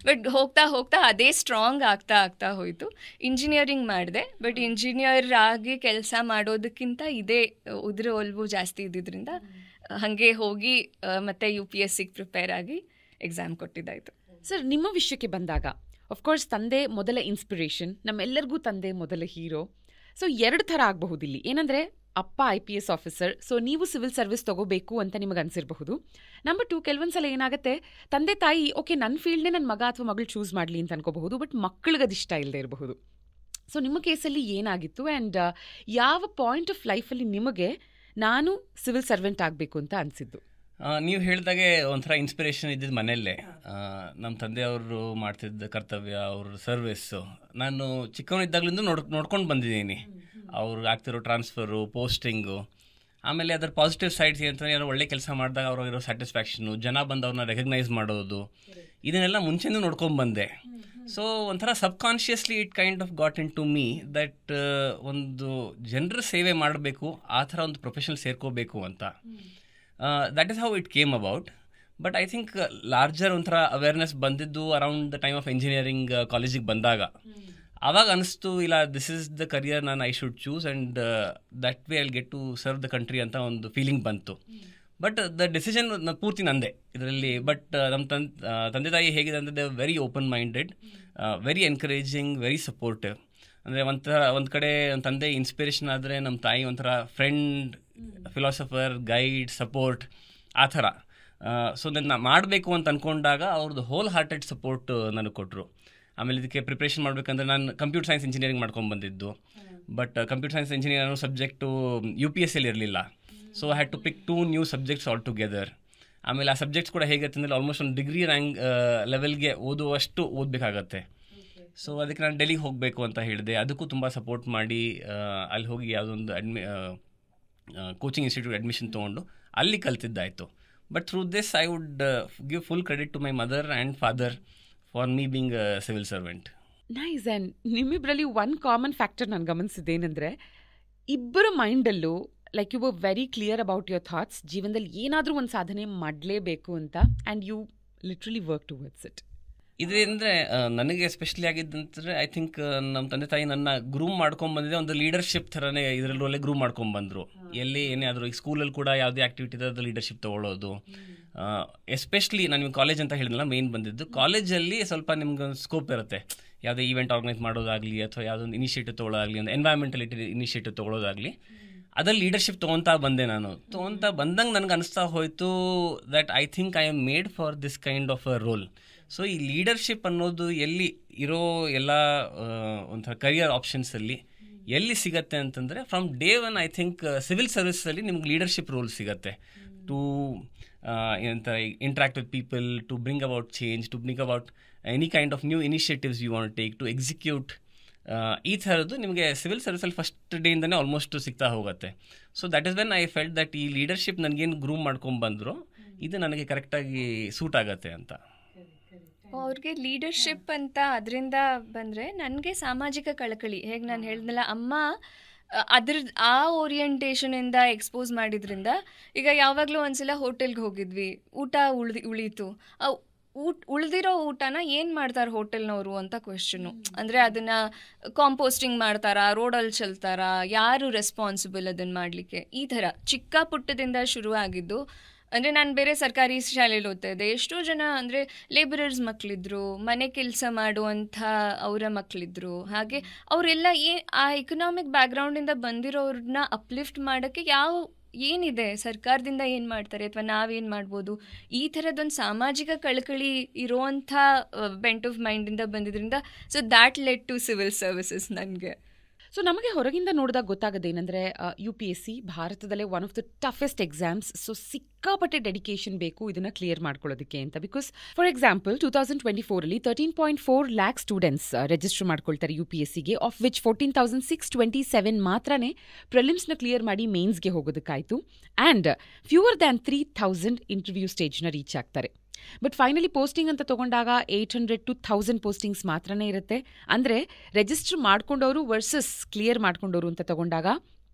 ಬಟ್ ಹೋಗ್ತಾ ಹೋಗ್ತಾ ಅದೇ ಸ್ಟ್ರಾಂಗ್ ಆಗ್ತಾ ಹೋಯಿತು. ಇಂಜಿನಿಯರಿಂಗ್ ಮಾಡಿದೆ, ಬಟ್ ಇಂಜಿನಿಯರ್ ಆಗಿ ಕೆಲಸ ಮಾಡೋದಕ್ಕಿಂತ ಇದರ ಒಲವು ಜಾಸ್ತಿ ಇದ್ದಿದ್ದರಿಂದ ಹಾಗೆ ಹೋಗಿ ಮತ್ತೆ UPSCಗೆ ಪ್ರಿಪೇರ್ ಆಗಿ ಎಕ್ಸಾಮ್ ಕೊಟ್ಟಿದ್ದಾಯಿತು. ಸರ್, ನಿಮ್ಮ ವಿಷಯಕ್ಕೆ ಬಂದಾಗ ಅಫ್ಕೋರ್ಸ್ ತಂದೆ ಮೊದಲ ಇನ್ಸ್ಪಿರೇಷನ್, ನಮ್ಮೆಲ್ಲರಿಗೂ ತಂದೆ ಮೊದಲ ಹೀರೋ. ಸೊ 2 ಥರ ಆಗಬಹುದು ಇಲ್ಲಿ. ಏನಂದರೆ ಅಪ್ಪ IPS ಆಫೀಸರ್, ಸೊ ನೀವು ಸಿವಿಲ್ ಸರ್ವಿಸ್ ತೊಗೋಬೇಕು ಅಂತ ನಿಮಗೆ ಅನಿಸಿರಬಹುದು. ನಂಬರ್ 2, ಕೆಲವೊಂದು ಸಲ ಏನಾಗುತ್ತೆ, ತಂದೆ ತಾಯಿ ಓಕೆ ನನ್ನ ಫೀಲ್ಡ್ನೇ ನನ್ನ ಮಗ ಅಥವಾ ಮಗಳು ಚೂಸ್ ಮಾಡಲಿ ಅಂತ ಅನ್ಕೋಬಹುದು, ಬಟ್ ಮಕ್ಕಳಿಗೆ ಅದು ಇಷ್ಟ ಇಲ್ಲದೆ ಇರಬಹುದು. ಸೊ ನಿಮ್ಮ ಕೇಸಲ್ಲಿ ಏನಾಗಿತ್ತು ಆ್ಯಂಡ್ ಯಾವ ಪಾಯಿಂಟ್ ಆಫ್ ಲೈಫಲ್ಲಿ ನಿಮಗೆ ನಾನು ಸಿವಿಲ್ ಸರ್ವೆಂಟ್ ಆಗಬೇಕು ಅಂತ ಅನಿಸಿದ್ದು? ನೀವು ಹೇಳಿದಾಗೆ ಒಂಥರ ಇನ್ಸ್ಪಿರೇಷನ್ ಇದ್ದಿದ್ದು ಮನೆಯಲ್ಲೇ. ನಮ್ಮ ತಂದೆಯವರು ಮಾಡ್ತಿದ್ದ ಕರ್ತವ್ಯ, ಅವ್ರ ಸರ್ವಿಸ್ಸು ನಾನು ಚಿಕ್ಕವನಿದ್ದಾಗಲಿಂದ ನೋಡ್ಕೊಂಡು ಬಂದಿದ್ದೀನಿ. ಅವ್ರು ಆಗ್ತಿರೋ ಟ್ರಾನ್ಸ್ಫರು, ಪೋಸ್ಟಿಂಗು, ಆಮೇಲೆ ಅದರ ಪಾಸಿಟಿವ್ ಸೈಡ್ಸ್ ಏನಂತಂದರೆ ಏನೋ ಒಳ್ಳೆ ಕೆಲಸ ಮಾಡಿದಾಗ ಅವ್ರಿಗಿರೋ ಸ್ಯಾಟಿಸ್ಫ್ಯಾಕ್ಷನು, ಜನ ಬಂದು ಅವ್ರನ್ನ ರೆಕಗ್ನೈಸ್ ಮಾಡೋದು, ಇದನ್ನೆಲ್ಲ ಮುಂಚೆನೂ ನೋಡ್ಕೊಂಡು ಬಂದೆ. ಸೊ ಒಂಥರ subconsciously it kind of got into me that ಒಂದು ಜನರ ಸೇವೆ ಮಾಡಬೇಕು, ಆ ಥರ ಒಂದು ಪ್ರೊಫೆಷನಲ್ ಸೇರ್ಕೋಬೇಕು ಅಂತ. That is how it came about. But I think larger ಒಂಥರ ಅವೇರ್ನೆಸ್ ಬಂದಿದ್ದು around the time of engineering ಕಾಲೇಜಿಗೆ ಬಂದಾಗ. ಆವಾಗ ಅನಿಸ್ತು, ಇಲ್ಲ ದಿಸ್ ಇಸ್ ದ ಕರಿಯರ್ ನಾನು I should choose and that way I'll get to serve the country ಅಂತ ಒಂದು ಫೀಲಿಂಗ್ ಬಂತು. ಬಟ್ ದ ಡಿಸಿಷನ್ ಪೂರ್ತಿ ನಂದೆ ಇದರಲ್ಲಿ. ಬಟ್ ನಮ್ಮ ತಂದೆ ತಾಯಿ ಹೇಗಿದೆ ಅಂದರೆ they very open minded, very encouraging, very supportive. ಅಂದರೆ ಒಂದು ಕಡೆ ನನ್ನ ತಂದೆ ಇನ್ಸ್ಪಿರೇಷನ್ ಆದರೆ ನಮ್ಮ ತಾಯಿ ಒಂಥರ ಫ್ರೆಂಡ್, ಫಿಲಾಸಫರ್, ಗೈಡ್, ಸಪೋರ್ಟ್ ಆ ಥರ. ಸೊ ನನ್ನ ಮಾಡಬೇಕು ಅಂತ ಅಂದ್ಕೊಂಡಾಗ ಅವ್ರದ್ದು ಹೋಲ್ ಹಾರ್ಟೆಡ್ ಸಪೋರ್ಟ್ ನನಗೆ ಕೊಟ್ಟರು. ಆಮೇಲೆ ಇದಕ್ಕೆ ಪ್ರಿಪ್ರೇಷನ್ ಮಾಡಬೇಕಂದ್ರೆ ನಾನು ಕಂಪ್ಯೂಟರ್ ಸೈನ್ಸ್ ಇಂಜಿನಿಯರಿಂಗ್ ಮಾಡ್ಕೊಂಡು ಬಂದಿದ್ದು. ಬಟ್ ಕಂಪ್ಯೂಟರ್ ಸೈನ್ಸ್ ಇಂಜಿನಿಯರ್ ಅನ್ನೋ ಸಬ್ಜೆಕ್ಟು UPSCಯಲ್ಲಿ ಇರಲಿಲ್ಲ. So I had to pick 2 new subjects all together. ಆಮೇಲೆ ಆ ಸಬ್ಜೆಕ್ಟ್ಸ್ ಕೂಡ ಹೇಗಿರುತ್ತೆ ಅಂದರೆ ಆಲ್ಮೋಸ್ಟ್ ಒಂದು ಡಿಗ್ರಿ ರ್ಯಾಂಕ್ ಲೆವೆಲ್ಗೆ ಓದುವಷ್ಟು ಓದಬೇಕಾಗತ್ತೆ. ಸೊ ಅದಕ್ಕೆ ನಾನು ಡೆಲ್ಲಿಗೆ ಹೋಗಬೇಕು ಅಂತ ಹೇಳಿದೆ. ಅದಕ್ಕೂ ತುಂಬ ಸಪೋರ್ಟ್ ಮಾಡಿ ಅಲ್ಲಿ ಹೋಗಿ ಯಾವುದೊಂದು ಕೋಚಿಂಗ್ ಇನ್ಸ್ಟಿಟ್ಯೂಟ್ ಅಡ್ಮಿಷನ್ ತೊಗೊಂಡು ಅಲ್ಲಿ ಕಲ್ತಿದ್ದಾಯಿತು. But through this I would give full credit to my mother and father for me being a civil servant. Nice. And ನಿಮ್ಮಿಬ್ಬರಲ್ಲಿ ಒಂದು ಕಾಮನ್ ಫ್ಯಾಕ್ಟರ್ ನಾನು ಗಮನಿಸಿದ್ದೇನೆಂದರೆ, ಇಬ್ಬರ ಮೈಂಡಲ್ಲೂ like you were very clear about your thoughts, ಜೀವನದಲ್ಲಿ ಏನಾದರೂ ಒಂದು ಸಾಧನೆ ಮಾಡಲೇಬೇಕು ಅಂತ, and you literally work towards it. ಇದೇಂದರೆ ನನಗೆ ಎಸ್ಪೆಷಲಿ ಆಗಿದ್ದಂದರೆ ಐ ಥಿಂಕ್ ನಮ್ಮ ತಂದೆ ತಾಯಿ ನನ್ನ ಗ್ರೂಮ್ ಮಾಡ್ಕೊಂಡು ಬಂದಿದೆ ಒಂದು ಲೀಡರ್ಶಿಪ್ ಥರನೇ ಇದರಲ್ಲೇ ಗ್ರೂಮ್ ಮಾಡ್ಕೊಂಡು ಬಂದರು. ಎಲ್ಲಿ ಏನೇ ಆದರೂ ಈಗ ಸ್ಕೂಲಲ್ಲಿ ಕೂಡ ಯಾವುದೇ ಆ್ಯಕ್ಟಿವಿಟಿ ಇರೋದು ಲೀಡರ್ಶಿಪ್ ತೊಗೊಳ್ಳೋದು. ಎಸ್ಪೆಷಲಿ ನಾನು ನಿಮ್ಗೆ ಕಾಲೇಜ್ ಅಂತ ಹೇಳಿದ್ನಲ್ಲ, ಮೇನ್ ಬಂದಿದ್ದು ಕಾಲೇಜಲ್ಲಿ ಸ್ವಲ್ಪ ನಿಮ್ಗೆ ಸ್ಕೋಪ್ ಇರುತ್ತೆ. ಯಾವುದೇ ಈವೆಂಟ್ ಆರ್ಗನೈಸ್ ಮಾಡೋದಾಗಲಿ ಅಥವಾ ಯಾವುದೊಂದು ಇನಿಷಿಯೇಟಿವ್ ತೊಗೊಳ್ಳೋದಾಗಲಿ, ಒಂದು ಎನ್ವೈರ್ಮೆಂಟಲ್ ಇನಿಷಿಯೇಟಿವ್ ತೊಗೊಳ್ಳೋದಾಗಲಿ, ಅದ್ರಲ್ಲಿ ಲೀಡರ್ಶಿಪ್ ತೊಗೊತಾ ಬಂದೆ. ತೊಗೊತಾ ಬಂದಂಗೆ ನನಗೆ ಅನಿಸ್ತಾ ಹೋಯಿತು that I think I am made for this kind of a role. So ಈ ಲೀಡರ್ಶಿಪ್ ಅನ್ನೋದು ಎಲ್ಲಿ ಇರೋ ಎಲ್ಲ ಒಂಥರ ಕರಿಯರ್ ಆಪ್ಷನ್ಸಲ್ಲಿ ಎಲ್ಲಿ ಸಿಗತ್ತೆ ಅಂತಂದರೆ from day one I think civil ಸರ್ವಿಸಲ್ಲಿ ನಿಮ್ಗೆ ಲೀಡರ್ಶಿಪ್ ರೋಲ್ ಸಿಗುತ್ತೆ ಟು ಏನಂತ interact with people, to bring about change, to bring about any kind of new initiatives you want take, to execute. ಈ ಥರದ್ದು ನಿಮಗೆ ಸಿವಿಲ್ ಸರ್ವಿಸಲ್ಲಿ ಫಸ್ಟ್ ಡೇಯಿಂದನೇ almost ಸಿಗ್ತಾ ಹೋಗುತ್ತೆ. So that is when I felt that ಈ leadership ನನಗೇನು groom ಮಾಡ್ಕೊಂಡ್ಬಂದ್ರು ಇದು ನನಗೆ ಕರೆಕ್ಟಾಗಿ ಸೂಟ್ ಆಗತ್ತೆ ಅಂತ. ಅವ್ರಿಗೆ ಲೀಡರ್ಶಿಪ್ ಅಂತ ಅದರಿಂದ ಬಂದರೆ ನನಗೆ ಸಾಮಾಜಿಕ ಕಳಕಳಿ, ಹೇಗೆ ನಾನು ಹೇಳಿದ್ನಲ್ಲ, ಅಮ್ಮ ಆ ಓರಿಯೆಂಟೇಷನಿಂದ ಎಕ್ಸ್ಪೋಸ್ ಮಾಡಿದ್ರಿಂದ ಈಗ ಯಾವಾಗಲೂ ಒಂದ್ಸಲ ಹೋಟೆಲ್ಗೆ ಹೋಗಿದ್ವಿ, ಊಟ ಉಳೀತು, ಉಳಿದಿರೋ ಊಟನ ಏನು ಮಾಡ್ತಾರೆ ಹೋಟೆಲ್ನವರು ಅಂತ ಕ್ವೆಶ್ಚನು. ಅಂದರೆ ಅದನ್ನು ಕಾಂಪೋಸ್ಟಿಂಗ್ ಮಾಡ್ತಾರಾ, ರೋಡಲ್ಲಿ ಚೆಲ್ತಾರಾ, ಯಾರು ರೆಸ್ಪಾನ್ಸಿಬಲ್ ಅದನ್ನು ಮಾಡಲಿಕ್ಕೆ? ಈ ಥರ ಚಿಕ್ಕ ಪುಟ್ಟದಿಂದ ಶುರುವಾಗಿದ್ದು. ಅಂದರೆ ನಾನು ಬೇರೆ ಸರ್ಕಾರಿ ಶಾಲೆಯಲ್ಲಿ ಓದ್ತಾ ಇದ್ದೆ, ಎಷ್ಟೋ ಜನ ಅಂದರೆ ಲೇಬರರ್ಸ್ ಮಕ್ಕಳಿದ್ರು, ಮನೆ ಕೆಲಸ ಮಾಡುವಂಥ ಅವರ ಮಕ್ಕಳಿದ್ರು. ಹಾಗೆ ಅವರೆಲ್ಲ ಆ ಎಕನಾಮಿಕ್ ಬ್ಯಾಕ್ಗ್ರೌಂಡಿಂದ ಬಂದಿರೋರನ್ನ ಅಪ್ಲಿಫ್ಟ್ ಮಾಡೋಕ್ಕೆ ಏನಿದೆ, ಸರ್ಕಾರದಿಂದ ಏನು ಮಾಡ್ತಾರೆ ಅಥವಾ ನಾವೇನು ಮಾಡ್ಬೋದು, ಈ ಥರದೊಂದು ಸಾಮಾಜಿಕ ಕಳಕಳಿ ಇರೋವಂಥ ಬೆಂಟ್ ಆಫ್ ಮೈಂಡಿಂದ ಬಂದಿದ್ದರಿಂದ so that led to civil services ನನಗೆ. ಸೊ ನಮಗೆ ಹೊರಗಿಂದ ನೋಡಿದಾಗ ಗೊತ್ತಾಗೋದೇನೆಂದರೆ UPSC ಭಾರತದಲ್ಲೇ one of the toughest exams. So ಸಿಕ್ಕಾಪಟ್ಟೆ ಡೆಡಿಕೇಶನ್ ಬೇಕು ಇದನ್ನು ಕ್ಲಿಯರ್ ಮಾಡ್ಕೊಳ್ಳೋದಕ್ಕೆ ಅಂತ. Because for example 2024 13.4 lakh students register ಮಾಡ್ಕೊಳ್ತಾರೆ UPSCಗೆ, ಆಫ್ ವಿಚ್ 14,627 ಮಾತ್ರನೇ ಪ್ರಿಲಿಮ್ಸ್ನ ಕ್ಲಿಯರ್ ಮಾಡಿ ಮೇನ್ಸ್ಗೆ ಹೋಗೋದಕ್ಕಾಯಿತು. ಆ್ಯಂಡ್ ಫ್ಯೂವರ್ ದ್ಯಾನ್ 3,000 ಇಂಟರ್ವ್ಯೂ ಸ್ಟೇಜ್ನ ರೀಚ್ ಆಗ್ತಾರೆ. ಬಟ್ ಫೈನಲಿ ಪೋಸ್ಟಿಂಗ್ ಅಂತ ತಗೊಂಡಾಗ 800 to 1,000 ಪೋಸ್ಟಿಂಗ್ಸ್ ಮಾತ್ರನೇ ಇರುತ್ತೆ. ಅಂದರೆ ರೆಜಿಸ್ಟರ್ ಮಾಡ್ಕೊಂಡವರು ವರ್ಸಸ್ ಕ್ಲಿಯರ್ ಮಾಡ್ಕೊಂಡವರು ಅಂತ ತಗೊಂಡಾಗ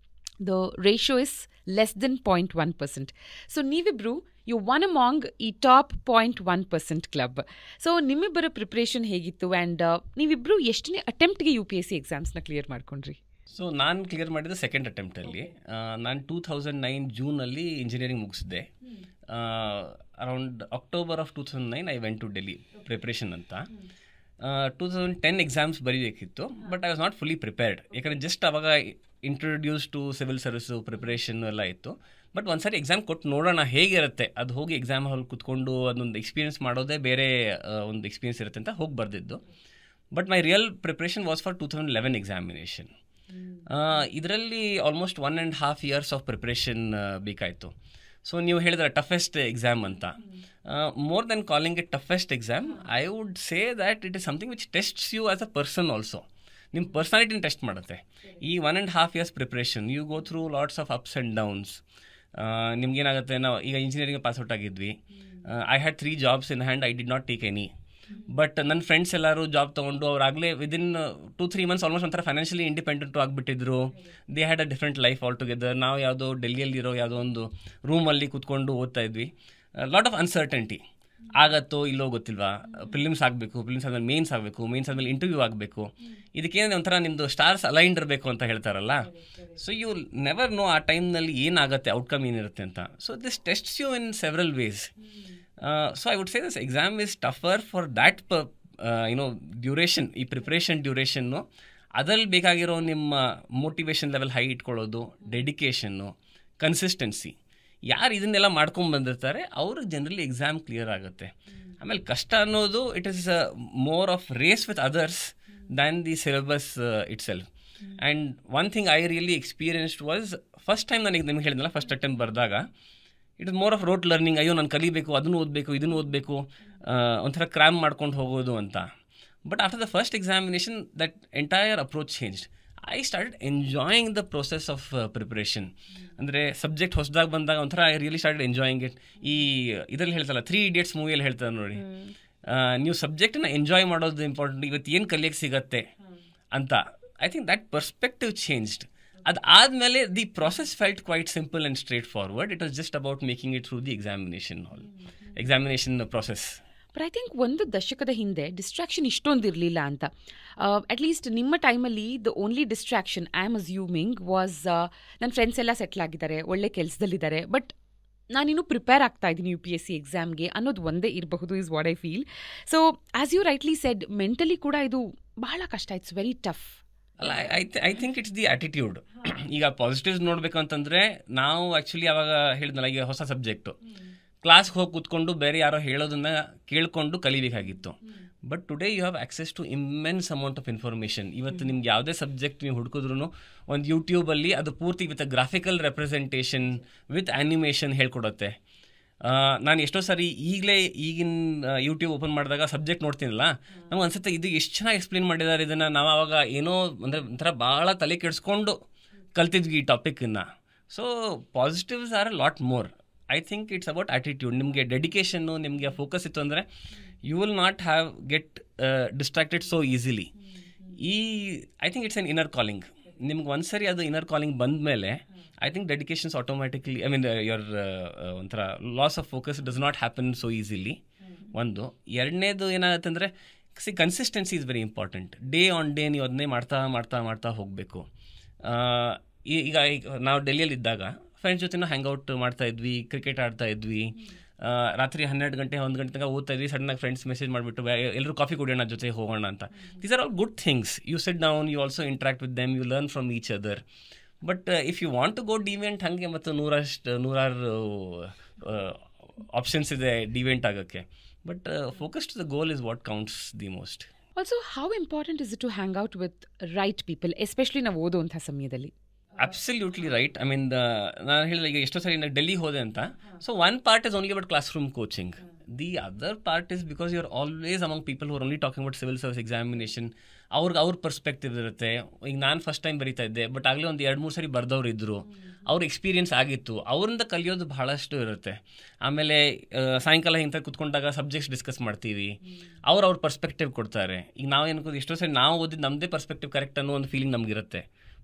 the ratio is less than 0.1%. So ನೀವಿಬ್ರು ಯು ಒನ್ ಅಮಾಂಗ್ ಈ ಟಾಪ್ 0.1% ಕ್ಲಬ್. ಸೊ ನಿಮ್ಮಿಬ್ಬರ ಪ್ರಿಪ್ರೇಷನ್ ಹೇಗಿತ್ತು ಆ್ಯಂಡ್ ನೀವಿಬ್ರು ಎಷ್ಟನೇ ಅಟೆಂಪ್ಟ್ಗೆ UPSC ಎಕ್ಸಾಮ್ಸ್ನ ಕ್ಲಿಯರ್ ಮಾಡ್ಕೊಂಡ್ರಿ? ಸೊ ನಾನು ಕ್ಲಿಯರ್ ಮಾಡಿದ್ದು ಸೆಕೆಂಡ್ ಅಟೆಂಪ್ಟಲ್ಲಿ. ನಾನು 2009 ಜೂನಲ್ಲಿ ಇಂಜಿನಿಯರಿಂಗ್ ಮುಗಿಸಿದ್ದೆ. Around October of 2009 I went to Delhi preparation ಅಂತ. 2010 ಎಕ್ಸಾಮ್ಸ್ ಬರೀಬೇಕಿತ್ತು, but I was not fully prepared. ಯಾಕಂದರೆ ಜಸ್ಟ್ ಅವಾಗ introduce to civil service preparation ಎಲ್ಲ ಇತ್ತು. ಬಟ್ ಒಂದು ಸಾರಿ ಎಕ್ಸಾಮ್ ಕೊಟ್ಟು ನೋಡೋಣ ಹೇಗಿರುತ್ತೆ, ಅದು ಹೋಗಿ ಎಕ್ಸಾಮ್ ಹಾಲ್ ಕೂತ್ಕೊಂಡು ಅದೊಂದು ಎಕ್ಸ್ಪೀರಿಯನ್ಸ್ ಮಾಡೋದೇ ಬೇರೆ ಒಂದು ಎಕ್ಸ್ಪೀರಿಯನ್ಸ್ ಇರುತ್ತೆ ಅಂತ ಹೋಗಿ ಬರ್ದಿದ್ದು. But my real preparation was for 2011 examination. ಇದರಲ್ಲಿ ಆಲ್ಮೋಸ್ಟ್ 1.5 years ಆಫ್ ಪ್ರಿಪ್ರೇಷನ್ ಬೇಕಾಯಿತು. ಸೊ ನೀವು ಹೇಳಿದ್ರೆ ಟಫೆಸ್ಟ್ ಎಕ್ಸಾಮ್ ಅಂತ. More than calling it toughest exam, I would say that it is something which tests you as a person also. ನಿಮ್ಮ ಪರ್ಸನಾಲಿಟಿನ test ಮಾಡುತ್ತೆ. ಈ 1.5 years preparation you go through lots of ups and downs. ನಿಮ್ಗೇನಾಗುತ್ತೆ, ನಾವು ಈಗ engineering pass out ಆಗಿದ್ವಿ. I had 3 jobs in hand, I did not take any. But ನನ್ನ friends ಎಲ್ಲರೂ ಜಾಬ್ ತೊಗೊಂಡು ಅವರಾಗಲೇ ವಿದಿನ್ 2-3 months ಆಲ್ಮೋಸ್ಟ್ ಒಂಥರ ಫೈನಾನ್ಷಿಯಲಿ ಇಂಡಿಪೆಂಡೆಂಟು ಆಗಿಬಿಟ್ಟಿದ್ರು. They had a different life altogether. ನಾವು ಯಾವುದೋ ಡೆಲ್ಲಿಯಲ್ಲಿರೋ ಯಾವುದೋ ಒಂದು ರೂಮಲ್ಲಿ ಕೂತ್ಕೊಂಡು ಓದ್ತಾ ಇದ್ವಿ. Lot of uncertainty. ಆಗತ್ತೋ ಇಲ್ಲೋ ಗೊತ್ತಿಲ್ವಾ, ಪ್ರಿಲಿಮ್ಸ್ ಆಗಬೇಕು, ಪ್ರಿಲಿಮ್ಸ್ ಆದಮೇಲೆ ಮೇನ್ಸ್ ಆಗಬೇಕು, ಮೇನ್ಸ್ ಆದಮೇಲೆ ಇಂಟರ್ವ್ಯೂ ಆಗಬೇಕು. ಇದಕ್ಕೇನೆ ಒಂಥರ ನಿಮ್ಮದು ಸ್ಟಾರ್ಸ್ ಅಲೈನ್ಡ್ ಇರಬೇಕು ಅಂತ ಹೇಳ್ತಾರಲ್ಲ. ಸೊ ಯು ನೆವರ್ ನೋ ಆ ಟೈಮ್ನಲ್ಲಿ ಏನಾಗುತ್ತೆ, ಔಟ್ಕಮ್ ಏನಿರುತ್ತೆ ಅಂತ. So this tests you in several ways. So I would say this exam is tougher for that duration, ಈ ಪ್ರಿಪ್ರೇಷನ್ ಡ್ಯೂರೇಷನ್ನು. ಅದ್ರಲ್ಲಿ ಬೇಕಾಗಿರೋ ನಿಮ್ಮ ಮೋಟಿವೇಶನ್ ಲೆವೆಲ್ ಹೈ ಇಟ್ಕೊಳ್ಳೋದು, ಡೆಡಿಕೇಷನ್ನು, ಕನ್ಸಿಸ್ಟೆನ್ಸಿ. ಯಾರು ಇದನ್ನೆಲ್ಲ ಮಾಡ್ಕೊಂಡು ಬಂದಿರ್ತಾರೆ ಅವ್ರಿಗೆ ಜನರಲಿ ಎಕ್ಸಾಮ್ ಕ್ಲಿಯರ್ ಆಗುತ್ತೆ. ಆಮೇಲೆ ಕಷ್ಟ ಅನ್ನೋದು it is more of race with others than the syllabus itself. And one thing I really experienced was, first time ನನಗೆ ನಿಮ್ಗೆ ಹೇಳಿದ್ನಲ್ಲ, ಫಸ್ಟ್ ಅಟೆಂಪ್ಟ್ ಬರೆದಾಗ it is more of rote learning. ಅಯ್ಯೋ ನಾನು ಕಲಿಬೇಕು, ಅದನ್ನು ಓದಬೇಕು, ಇದನ್ನು ಓದಬೇಕು, ಒಂಥರ ಕ್ರ್ಯಾಮ್ ಮಾಡ್ಕೊಂಡು ಹೋಗೋದು ಅಂತ. But after the first examination that entire approach changed. I started enjoying the process of preparation. ಅಂದರೆ ಸಬ್ಜೆಕ್ಟ್ ಹೊಸದಾಗಿ ಬಂದಾಗ ಒಂಥರ I really started enjoying it. ಈ ಇದರಲ್ಲಿ ಹೇಳ್ತಲ್ಲ, 3 Idiots ಮೂವಿಯಲ್ಲಿ ಹೇಳ್ತಾರೆ ನೋಡಿ, ನೀವು ಸಬ್ಜೆಕ್ಟನ್ನ ಎಂಜಾಯ್ ಮಾಡೋದು ಇಂಪಾರ್ಟೆಂಟ್, ಇವತ್ತು ಏನು ಕಲಿಯೋಕ್ಕೆ ಸಿಗತ್ತೆ ಅಂತ. I think that perspective changed. ಅದಾದಮೇಲೆ the process felt quite simple and straightforward. It was just about making it through the examination process. But I think ಒಂದು ದಶಕದ ಹಿಂದೆ ಡಿಸ್ಟ್ರಾಕ್ಷನ್ ಇಷ್ಟೊಂದಿರಲಿಲ್ಲ ಅಂತ. ಅಟ್ಲೀಸ್ಟ್ ನಿಮ್ಮ ಟೈಮಲ್ಲಿ the only distraction I am assuming was ನನ್ನ friends ಎಲ್ಲ settle ಆಗಿದ್ದಾರೆ, ಒಳ್ಳೆ ಕೆಲಸದಲ್ಲಿದ್ದಾರೆ, ಬಟ್ ನಾನಿನ್ನೂ ಪ್ರಿಪೇರ್ ಆಗ್ತಾ ಇದ್ದೀನಿ UPSC ಎಕ್ಸಾಮ್ಗೆ ಅನ್ನೋದು ಒಂದೇ ಇರಬಹುದು, is what I feel. So as you rightly said, mentally ಕೂಡ ಇದು ಬಹಳ ಕಷ್ಟ, ಇಟ್ಸ್ ವೆರಿ ಟಫ್. ಅಲ್ಲ, I think it's the attitude. ಈಗ ಪಾಸಿಟಿವ್ಸ್ ನೋಡಬೇಕು ಅಂತಂದರೆ ನಾವು ಆ್ಯಕ್ಚುಲಿ ಅವಾಗ ಹೇಳಿದ್ನಲ್ಲ, ಈಗ ಹೊಸ ಸಬ್ಜೆಕ್ಟು, ಕ್ಲಾಸ್ಗೆ ಹೋಗಿ ಕೂತ್ಕೊಂಡು ಬೇರೆ ಯಾರೋ ಹೇಳೋದನ್ನು ಕೇಳಿಕೊಂಡು ಕಲಿಬೇಕಾಗಿತ್ತು. But today you have access to immense amount of information. ಇವತ್ತು ನಿಮ್ಗೆ ಯಾವುದೇ ಸಬ್ಜೆಕ್ಟ್ ನೀವು ಹುಡುಕಿದ್ರು ಒಂದು ಯೂಟ್ಯೂಬಲ್ಲಿ ಅದು ಪೂರ್ತಿ with graphical representation with animation ಹೇಳ್ಕೊಡುತ್ತೆ. ನಾನು ಎಷ್ಟೋ ಸಾರಿ ಈಗಿನ ಯೂಟ್ಯೂಬ್ ಓಪನ್ ಮಾಡಿದಾಗ ಸಬ್ಜೆಕ್ಟ್ ನೋಡ್ತೀನಲ್ಲ, ನಮ್ಗೆ ಅನ್ಸುತ್ತೆ ಇದು ಎಷ್ಟು ಚೆನ್ನಾಗಿ ಎಕ್ಸ್ಪ್ಲೇನ್ ಮಾಡಿದ್ದಾರೆ ಇದನ್ನು. ನಾವು ಆವಾಗ ಏನೋ ಅಂದರೆ ಒಂಥರ ಭಾಳ ತಲೆ ಕೆಡಿಸ್ಕೊಂಡು ಕಲ್ತಿದ್ವಿ ಈ ಟಾಪಿಕನ್ನು. So positives are a lot more. I think it's about attitude. ನಿಮಗೆ ಡೆಡಿಕೇಶನ್ನು, ನಿಮಗೆ ಫೋಕಸ್ ಇತ್ತು ಅಂದರೆ you will not have get distracted so easily. I think it's an inner calling. ನಿಮ್ಗೆ ಒಂದು ಸರಿ ಅದು ಇನ್ನರ್ ಕಾಲಿಂಗ್ ಬಂದ ಮೇಲೆ I think dedications automatically, I mean your ಒಂಥರ loss of focus does not happen so easily. ಒಂದು. ಎರಡನೇದು ಏನಾಗುತ್ತೆ ಅಂದರೆ consistency is very important. Day on day ನೀವು ಅದನ್ನೇ ಮಾಡ್ತಾ ಹೋಗಬೇಕು. ಈಗ ನಾವು ಡೆಲ್ಲಿಯಲ್ಲಿದ್ದಾಗ ಫ್ರೆಂಡ್ಸ್ ಜೊತೆ ಹ್ಯಾಂಗ್ಔಟ್ ಮಾಡ್ತಾಯಿದ್ವಿ, ಕ್ರಿಕೆಟ್ ಆಡ್ತಾಯಿದ್ವಿ, ರಾತ್ರಿ 12 ಗಂಟೆ 1 ಗಂಟೆ ತನಕ ಓದ್ತಾ ಇದ್ವಿ. ಸಡನ್ನಾಗಿ ಫ್ರೆಂಡ್ಸ್ ಮೆಸೇಜ್ ಮಾಡಿಬಿಟ್ಟು ಎಲ್ಲರೂ ಕಾಫಿ ಕುಡಿಯೋಣ ಜೊತೆ ಹೋಗೋಣ ಅಂತ. These are all good things. You sit down, you also interact with them, you learn from each other. But if you want to go deviant, ಹಾಗೆ ಮತ್ತು ನೂರಾರು ಆಪ್ಷನ್ಸ್ ಇದೆ ಡಿವೆಂಟ್ ಆಗೋಕ್ಕೆ. But focus to the goal is what counts the most. Also how important is it to hang out with right people, especially ನಾವು ಓದುವಂಥ ಸಮಯದಲ್ಲಿ? Absolutely right. I mean ನಾನು ಹೇಳಿದ ಈಗ ಎಷ್ಟೋ ಸರಿ ನಾನು ಡೆಲ್ಲಿ ಹೋದೆ ಅಂತ. So one part is only about classroom coaching. The other part is because you are always among people who are only talking about civil service examination. ಅವ್ರ perspective ಇರುತ್ತೆ. ಈಗ ನಾನು ಫಸ್ಟ್ ಟೈಮ್ ಬರೀತಾ ಇದ್ದೆ, ಬಟ್ ಆಗಲೇ ಒಂದು 2-3 ಸರಿ ಬರ್ದವ್ರು ಇದ್ದರು, ಅವ್ರ ಎಕ್ಸ್ಪೀರಿಯನ್ಸ್ ಆಗಿತ್ತು, ಅವರಿಂದ ಕಲಿಯೋದು ಬಹಳಷ್ಟು ಇರುತ್ತೆ. ಆಮೇಲೆ ಸಾಯಂಕಾಲ ಹಿಂಗೆ ಕುತ್ಕೊಂಡಾಗ ಸಬ್ಜೆಕ್ಟ್ಸ್ ಡಿಸ್ಕಸ್ ಮಾಡ್ತೀವಿ, ಅವ್ರ ಪರ್ಸ್ಪೆಕ್ಟಿವ್ ಕೊಡ್ತಾರೆ. ಈಗ ನಾವೇನು ಎಷ್ಟೋ ಸರಿ ನಾವು ಓದಿದ್ದು ನಮ್ಮದೇ ಪರ್ಸ್ಪೆಕ್ಟಿವ್ ಕರೆಕ್ಟ್ ಅನ್ನೋ ಒಂದು ಫೀಲಿಂಗ್ ನಮಗಿರುತ್ತೆ.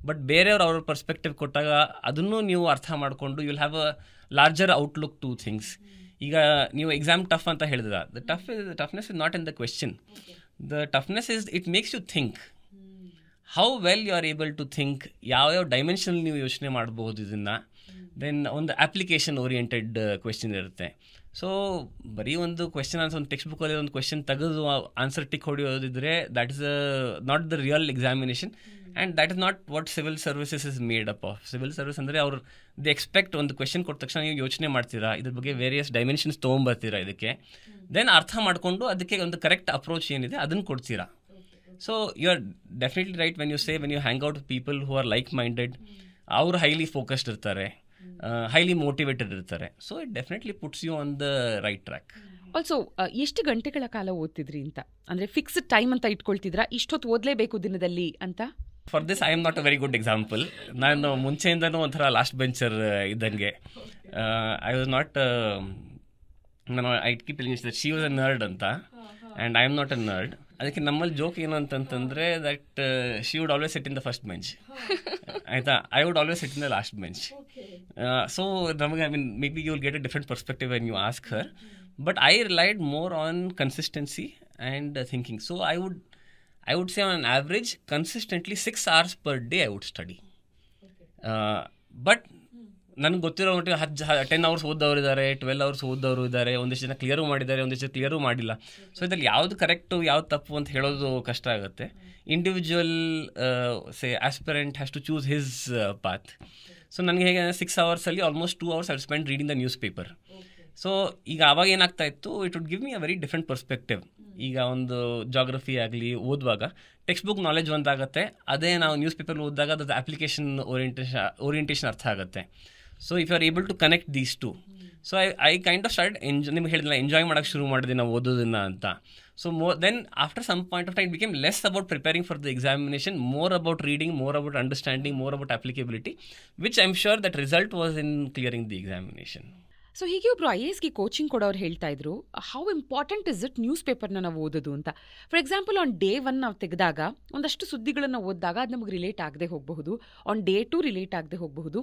ಬಟ್ ಬೇರೆಯವ್ರು ಅವ್ರ ಪರ್ಸ್ಪೆಕ್ಟಿವ್ ಕೊಟ್ಟಾಗ ಅದನ್ನು ನೀವು ಅರ್ಥ ಮಾಡಿಕೊಂಡು you will have a larger outlook to things. ಈಗ ನೀವು ಎಕ್ಸಾಮ್ ಟಫ್ ಅಂತ ಹೇಳಿದ್ರ, toughness is not in the question. The toughness is it makes you think how well you are able to think. ಯಾವ್ಯಾವ ಡೈಮೆನ್ಷನ್ ನೀವು ಯೋಚನೆ ಮಾಡ್ಬೋದು ಇದನ್ನು. Then ಒಂದು ಅಪ್ಲಿಕೇಶನ್ ಓರಿಯೆಂಟೆಡ್ ಕ್ವೆಶ್ಚನ್ ಇರುತ್ತೆ. ಸೊ ಬರೀ ಒಂದು ಕ್ವೆಶ್ಚನ್ ಆನ್ಸರ್, ಒಂದು ಟೆಕ್ಸ್ಟ್ ಬುಕ್ಕಲ್ಲಿ ಒಂದು ಕ್ವೆಶ್ಚನ್ ತೆಗೆದು ಆನ್ಸರ್ ಟಿಕ್ ಹೊಡೆಯೋದಿದ್ರೆ that is not the real examination. And that is not what civil services is made up of. Civil service ಅಂದರೆ ಅವ್ರು ದಿ ಎಕ್ಸ್ಪೆಕ್ಟ್ ಒಂದು ಕ್ವೆಶ್ಚನ್ ಕೊಟ್ಟ ತಕ್ಷಣ ನೀವು ಯೋಚನೆ ಮಾಡ್ತೀರಾ, ಇದ್ರ ಬಗ್ಗೆ ವೇರಿಯಸ್ ಡೈಮೆನ್ಷನ್ಸ್ ತೊಗೊಂಬರ್ತೀರಾ ಇದಕ್ಕೆ, ದೆನ್ ಅರ್ಥ ಮಾಡಿಕೊಂಡು ಅದಕ್ಕೆ ಒಂದು ಕರೆಕ್ಟ್ ಅಪ್ರೋಚ್ ಏನಿದೆ ಅದನ್ನು ಕೊಡ್ತೀರಾ. So you are definitely right when you say when you hang out people who are like minded. ಅವರು ಹೈಲಿ ಫೋಕಸ್ಡ್ ಇರ್ತಾರೆ, ಹೈಲಿ ಮೋಟಿವೇಟೆಡ್ ಇರ್ತಾರೆ. So it definitely puts you on the right track. Also ಎಷ್ಟು ಗಂಟೆಗಳ ಕಾಲ ಓದ್ತಿದ್ರಿ ಅಂತ, ಅಂದರೆ fixed time ಅಂತ ಇಟ್ಕೊಳ್ತಿದ್ರಾ, ಇಷ್ಟೊತ್ತು ಓದಲೇಬೇಕು ದಿನದಲ್ಲಿ ಅಂತ? For this I am not a very good example. ನಾನು ಮುಂಚೆಯಿಂದನೂ ಒಂಥರ ಲಾಸ್ಟ್ ಬೆಂಚರ್ ಇದ್ದಂಗೆ. ಐ ವಾಸ್ ನಾಟ್, ನಾನು I keep telling that she was a nerd ಅಂತ, and I am not a nerd. ಅದಕ್ಕೆ ನಮ್ಮಲ್ಲಿ ಜೋಕ್ ಏನು ಅಂತಂತಂದರೆ that she would always sit in the first bench, ಆಯಿತಾ, I would always sit in the last bench. So ನಮಗೆ I mean maybe you will get a different perspective when you ask her. But I relied more on consistency and thinking. So I would say on an average, consistently 6 hours per day I would study. But ನನಗೆ ಗೊತ್ತಿರೋ ಮಟ್ಟಿಗೆ 10 hours ಓದೋರು ಇದ್ದಾರೆ, 12 hours ಓದೋರು ಇದ್ದಾರೆ, ಒಂದಿಷ್ಟು ಜನ clear ಮಾಡಿದ್ದಾರೆ, ಒಂದಿಷ್ಟು ಕ್ಲಿಯರು ಮಾಡಿಲ್ಲ. ಸೊ ಇದ್ರಲ್ಲಿ ಯಾವುದು ಕರೆಕ್ಟು ಯಾವ್ದು ತಪ್ಪು ಅಂತ ಹೇಳೋದು ಕಷ್ಟ ಆಗುತ್ತೆ. Individual say aspirant has to choose his path. So ನನಗೆ ಹೇಗೆ 6 ಅವರ್ಸಲ್ಲಿ almost 2 hours I will spend reading the newspaper. So ಈಗ ಆವಾಗ ಏನಾಗ್ತಾ ಇತ್ತು, it would give me a very different perspective. ಈಗ ಒಂದು ಜಾಗ್ರಫಿ ಆಗಲಿ ಓದುವಾಗ ಟೆಕ್ಸ್ಟ್ ಬುಕ್ ನಾಲೆಜ್ ಒಂದಾಗುತ್ತೆ, ಅದೇ ನಾವು ನ್ಯೂಸ್ ಪೇಪರ್ ಓದಿದಾಗ ಅದು ಅಪ್ಲಿಕೇಶನ್ ಓರಿಯೆಂಟೇಷನ್ ಅರ್ಥ ಆಗುತ್ತೆ. So if you are able to connect these two, so I kind of start ನಿಮ್ಗೆ ಹೇಳಿದ್ನಲ್ಲ, ಎಂಜಾಯ್ ಮಾಡೋಕ್ಕೆ ಶುರು ಮಾಡಿದೆ ನಾವು ಓದೋದನ್ನ ಅಂತ. So then after some point of time it became less about preparing for the examination, more about reading, more about understanding, more about applicability, which I am sure that result was in clearing the examination. So ಹೀಗೆ ಒಬ್ರು IASಗೆ coaching ಕೊಡೋರು ಹೇಳ್ತಾ ಇದ್ರು, how important is it news ಪೇಪರ್ನ ನಾವು ಓದೋದು ಅಂತ. ಫಾರ್ ಎಕ್ಸಾಂಪಲ್ ಆನ್ ಡೇ 1 ನಾವು ತೆಗೆದಾಗ ಒಂದಷ್ಟು ಸುದ್ದಿಗಳನ್ನು ಓದಿದಾಗ ಅದು ನಮಗೆ ರಿಲೇಟ್ ಆಗದೆ ಹೋಗಬಹುದು, ಆನ್ ಡೇ 2 ರಿಲೇಟ್ ಆಗದೆ ಹೋಗಬಹುದು.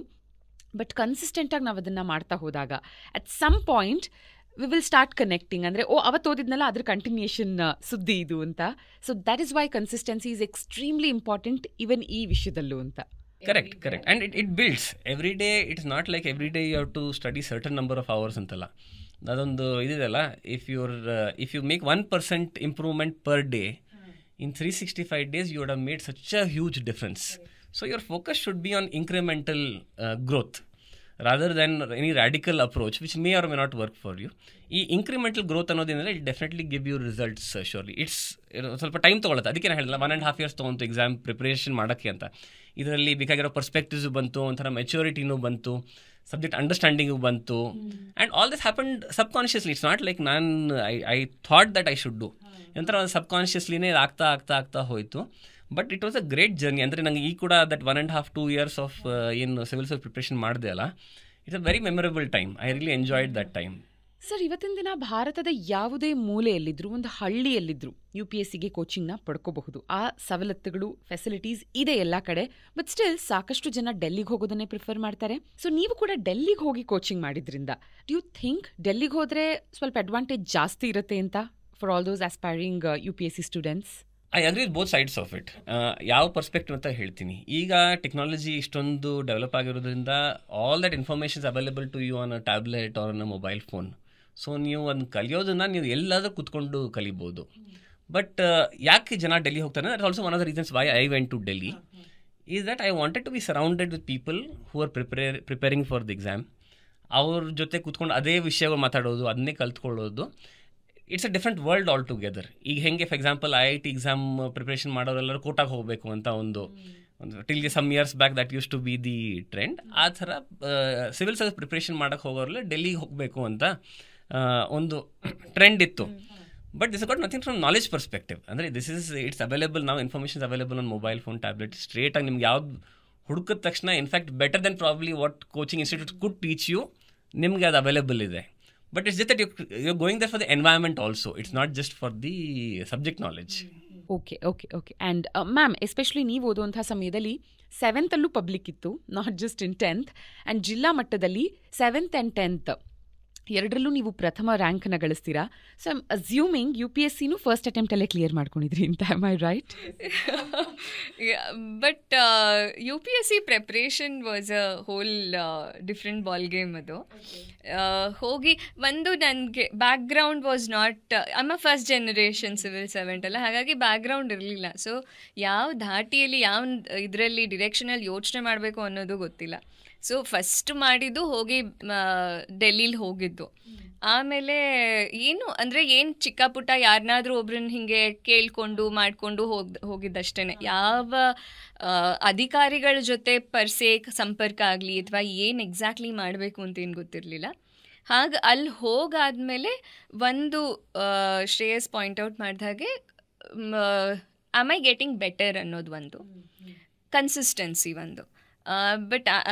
ಬಟ್ ಕನ್ಸಿಸ್ಟೆಂಟಾಗಿ ನಾವು ಅದನ್ನು ಮಾಡ್ತಾ ಹೋದಾಗ at some point we will start connecting. ಅಂದರೆ ಅವತ್ತು ಓದಿದ್ನಲ್ಲ ಅದ್ರ ಕಂಟಿನ್ಯೂಷನ್ ಸುದ್ದಿ ಇದು ಅಂತ. So that is why consistency is extremely important even ಈ ವಿಷಯದಲ್ಲೂ ಅಂತ. Correct. And it builds. Every day, it's not like every day you have to study certain number of hours ಅಂತಲ್ಲ. ಅದೊಂದು ಇದಿದೆಲ್ಲ, if you make 1% improvement per day, in 365 days you would have made such a huge difference. So your focus should be on incremental growth rather than any radical approach which may or may not work for you. ಈ incremental growth ಅನ್ನೋದೇನೆಂದರೆ it definitely give you results surely. ಸ್ವಲ್ಪ time ತೊಗೊಳುತ್ತೆ. ಅದಕ್ಕೆ ನಾನು ಹೇಳಿಲ್ಲ 1.5 years ತೊಗೊಂತು exam preparation ಮಾಡೋಕ್ಕೆ ಅಂತ. ಇದರಲ್ಲಿ ಬೇಕಾಗಿರೋ ಪರ್ಸ್ಪೆಕ್ಟಿವ್ಸು ಬಂತು, ಒಂಥರ ಮೆಚೂರಿಟಿನೂ ಬಂತು, ಸಬ್ಜೆಕ್ಟ್ ಅಂಡರ್ಸ್ಟ್ಯಾಂಡಿಂಗು ಬಂತು. And all this happened subconsciously. It's not like I thought that I should do. ಒಂಥರ ಸಬ್ಕಾನ್ಷಿಯಸ್ಲಿನೇ ಆಗ್ತಾ ಹೋಯಿತು. But it was a great journey. ಅಂದರೆ ನನಗೆ ಈ ಕೂಡ ದಟ್ 1.5-2 years ಆಫ್ ಏನು ಸಿವಿಲ್ ಸರ್ವಿಸ್ ಪ್ರಿಪ್ರೇಷನ್ ಮಾಡಿದೆ ಅಲ್ಲ, it's a very memorable time. I really enjoyed that time. Sir, ಇವತ್ತಿನ ದಿನ ಭಾರತದ ಯಾವುದೇ ಮೂಲೆಯಲ್ಲಿದ್ದರೂ, ಒಂದು ಹಳ್ಳಿಯಲ್ಲಿದ್ದರೂ UPSCಗೆ ಕೋಚಿಂಗ್ನ ಪಡ್ಕೋಬಹುದು. ಆ ಸವಲತ್ತುಗಳು, ಫೆಸಿಲಿಟೀಸ್ ಇದೆ ಎಲ್ಲ ಕಡೆ. ಬಟ್ ಸ್ಟಿಲ್ ಸಾಕಷ್ಟು ಜನ ಡೆಲ್ಲಿಗೆ ಹೋಗೋದನ್ನೇ ಪ್ರಿಫರ್ ಮಾಡ್ತಾರೆ. ಸೊ ನೀವು ಕೂಡ ಡೆಲ್ಲಿಗೆ ಹೋಗಿ ಕೋಚಿಂಗ್ ಮಾಡಿದ್ರಿಂದ ಡು ಯು ಥಿಂಕ್ ಡೆಲ್ಲಿಗೆ ಹೋದರೆ ಸ್ವಲ್ಪ ಅಡ್ವಾಂಟೇಜ್ ಜಾಸ್ತಿ ಇರುತ್ತೆ ಅಂತ for all those aspiring UPSC students? I agree with both sides of it. ಯಾವ ಪರ್ಸ್ಪೆಕ್ಟಿವ್ ಅಂತ ಹೇಳ್ತೀನಿ. ಈಗ ಟೆಕ್ನಾಲಜಿ ಇಷ್ಟೊಂದು ಡೆವಲಪ್ ಆಗಿರೋದ್ರಿಂದ all that informations available to you on a tablet or on a mobile phone. So ನೀವು ಅದನ್ನು ಕಲಿಯೋದನ್ನು ನೀವು ಎಲ್ಲಾದರೂ ಕೂತ್ಕೊಂಡು ಕಲಿಬೋದು. ಬಟ್ ಯಾಕೆ ಜನ ಡೆಲ್ಲಿ ಹೋಗ್ತಾರೆ ಅಂದರೆ also one of the reasons why I went to Delhi is that I wanted to be surrounded with people who are preparing for the exam. ಅವ್ರ ಜೊತೆ ಕೂತ್ಕೊಂಡು ಅದೇ ವಿಷಯಗಳು ಮಾತಾಡೋದು, ಅದನ್ನೇ ಕಲ್ತ್ಕೊಳ್ಳೋದು. It's a different world altogether. ಈಗ ಹೆಂಗೆ for example IIT exam preparation ಮಾಡೋರೆಲ್ಲರೂ ಕೋಟಾಗೆ ಹೋಗಬೇಕು ಅಂತ ಒಂದು till some years back that use to be the trend. ಆ ಥರ ಸಿವಿಲ್ ಸರ್ವಿಸ್ ಪ್ರಿಪ್ರೇಷನ್ ಮಾಡೋಕ್ಕೆ ಹೋಗೋರೆಲ್ಲ ಡೆಲ್ಲಿಗೆ ಹೋಗಬೇಕು ಅಂತ ಒಂದು ಟ್ರೆಂಡ್ ಇತ್ತು. But this got nothing from knowledge perspective. ಅಂದರೆ ಇಟ್ಸ್ ಅವೈಲೇಬಲ್ ನಾವು, informations available on mobile phone, tablet. ಸ್ಟ್ರೇಟಾಗಿ ನಿಮ್ಗೆ ಯಾವ್ದು ಹುಡುಕಿದ ತಕ್ಷಣ in fact better than probably what coaching institute could teach you, ನಿಮಗೆ ಅದು ಅವೈಲೇಬಲ್ ಇದೆ. But it's just that you're going there for the environment also. It's not just for the subject knowledge. Okay. And ma'am, especially ನೀವು ಓದುವಂಥ ಸಮಯದಲ್ಲಿ 7th ಅಲ್ಲೂ public ಇತ್ತು, not just in 10th. And ಜಿಲ್ಲಾ ಮಟ್ಟದಲ್ಲಿ 7th and 10th ಎರಡರಲ್ಲೂ ನೀವು ಪ್ರಥಮ ರ್ಯಾಂಕ್ನ ಗಳಿಸ್ತೀರಾ. ಸೊ ಐಮ್ ಅಸ್ಯೂಮಿಂಗ್ UPSCನೂ ಫಸ್ಟ್ ಅಟೆಂಪ್ಟಲ್ಲೇ ಕ್ಲಿಯರ್ ಮಾಡ್ಕೊಂಡಿದ್ರಿ ಅಂತ. Am I right? But UPSC preparation was a whole different ball game. ಅದು ಹೋಗಿ ಒಂದು ನನಗೆ background was not, I'm a first generation civil servant ಅಲ್ಲ, ಹಾಗಾಗಿ ಬ್ಯಾಕ್ಗ್ರೌಂಡ್ ಇರಲಿಲ್ಲ. ಸೊ ಯಾವ ಧಾಟಿಯಲ್ಲಿ ಯಾವ ಇದರಲ್ಲಿ ಡಿರೆಕ್ಷನಲ್ಲಿ ಯೋಚನೆ ಮಾಡಬೇಕು ಅನ್ನೋದು ಗೊತ್ತಿಲ್ಲ. ಸೊ ಫಸ್ಟ್ ಮಾಡಿದ್ದು ಹೋಗಿ ಡೆಲ್ಲಿಲಿ ಹೋಗಿದ್ದು. ಆಮೇಲೆ ಏನು ಚಿಕ್ಕ ಪುಟ್ಟ ಯಾರನ್ನಾದ್ರೂ ಒಬ್ರನ್ನ ಹಿಂಗೆ ಕೇಳ್ಕೊಂಡು ಮಾಡಿಕೊಂಡು ಹೋಗಿದ್ದಷ್ಟೇ. ಯಾವ ಅಧಿಕಾರಿಗಳ ಜೊತೆ ಸಂಪರ್ಕ ಆಗಲಿ ಅಥವಾ ಏನು ಎಕ್ಸಾಕ್ಟ್ಲಿ ಮಾಡಬೇಕು ಅಂತ ಏನು ಗೊತ್ತಿರಲಿಲ್ಲ. ಹಾಗೆ ಅಲ್ಲಿ ಹೋಗಾದ್ಮೇಲೆ ಒಂದು ಶ್ರೇಯಸ್ ಪಾಯಿಂಟ್ ಔಟ್ ಮಾಡಿದಾಗೆ ಆಮ್ ಐ ಗೆಟಿಂಗ್ ಬೆಟರ್ ಅನ್ನೋದು ಒಂದು, ಕನ್ಸಿಸ್ಟೆನ್ಸಿ ಒಂದು. But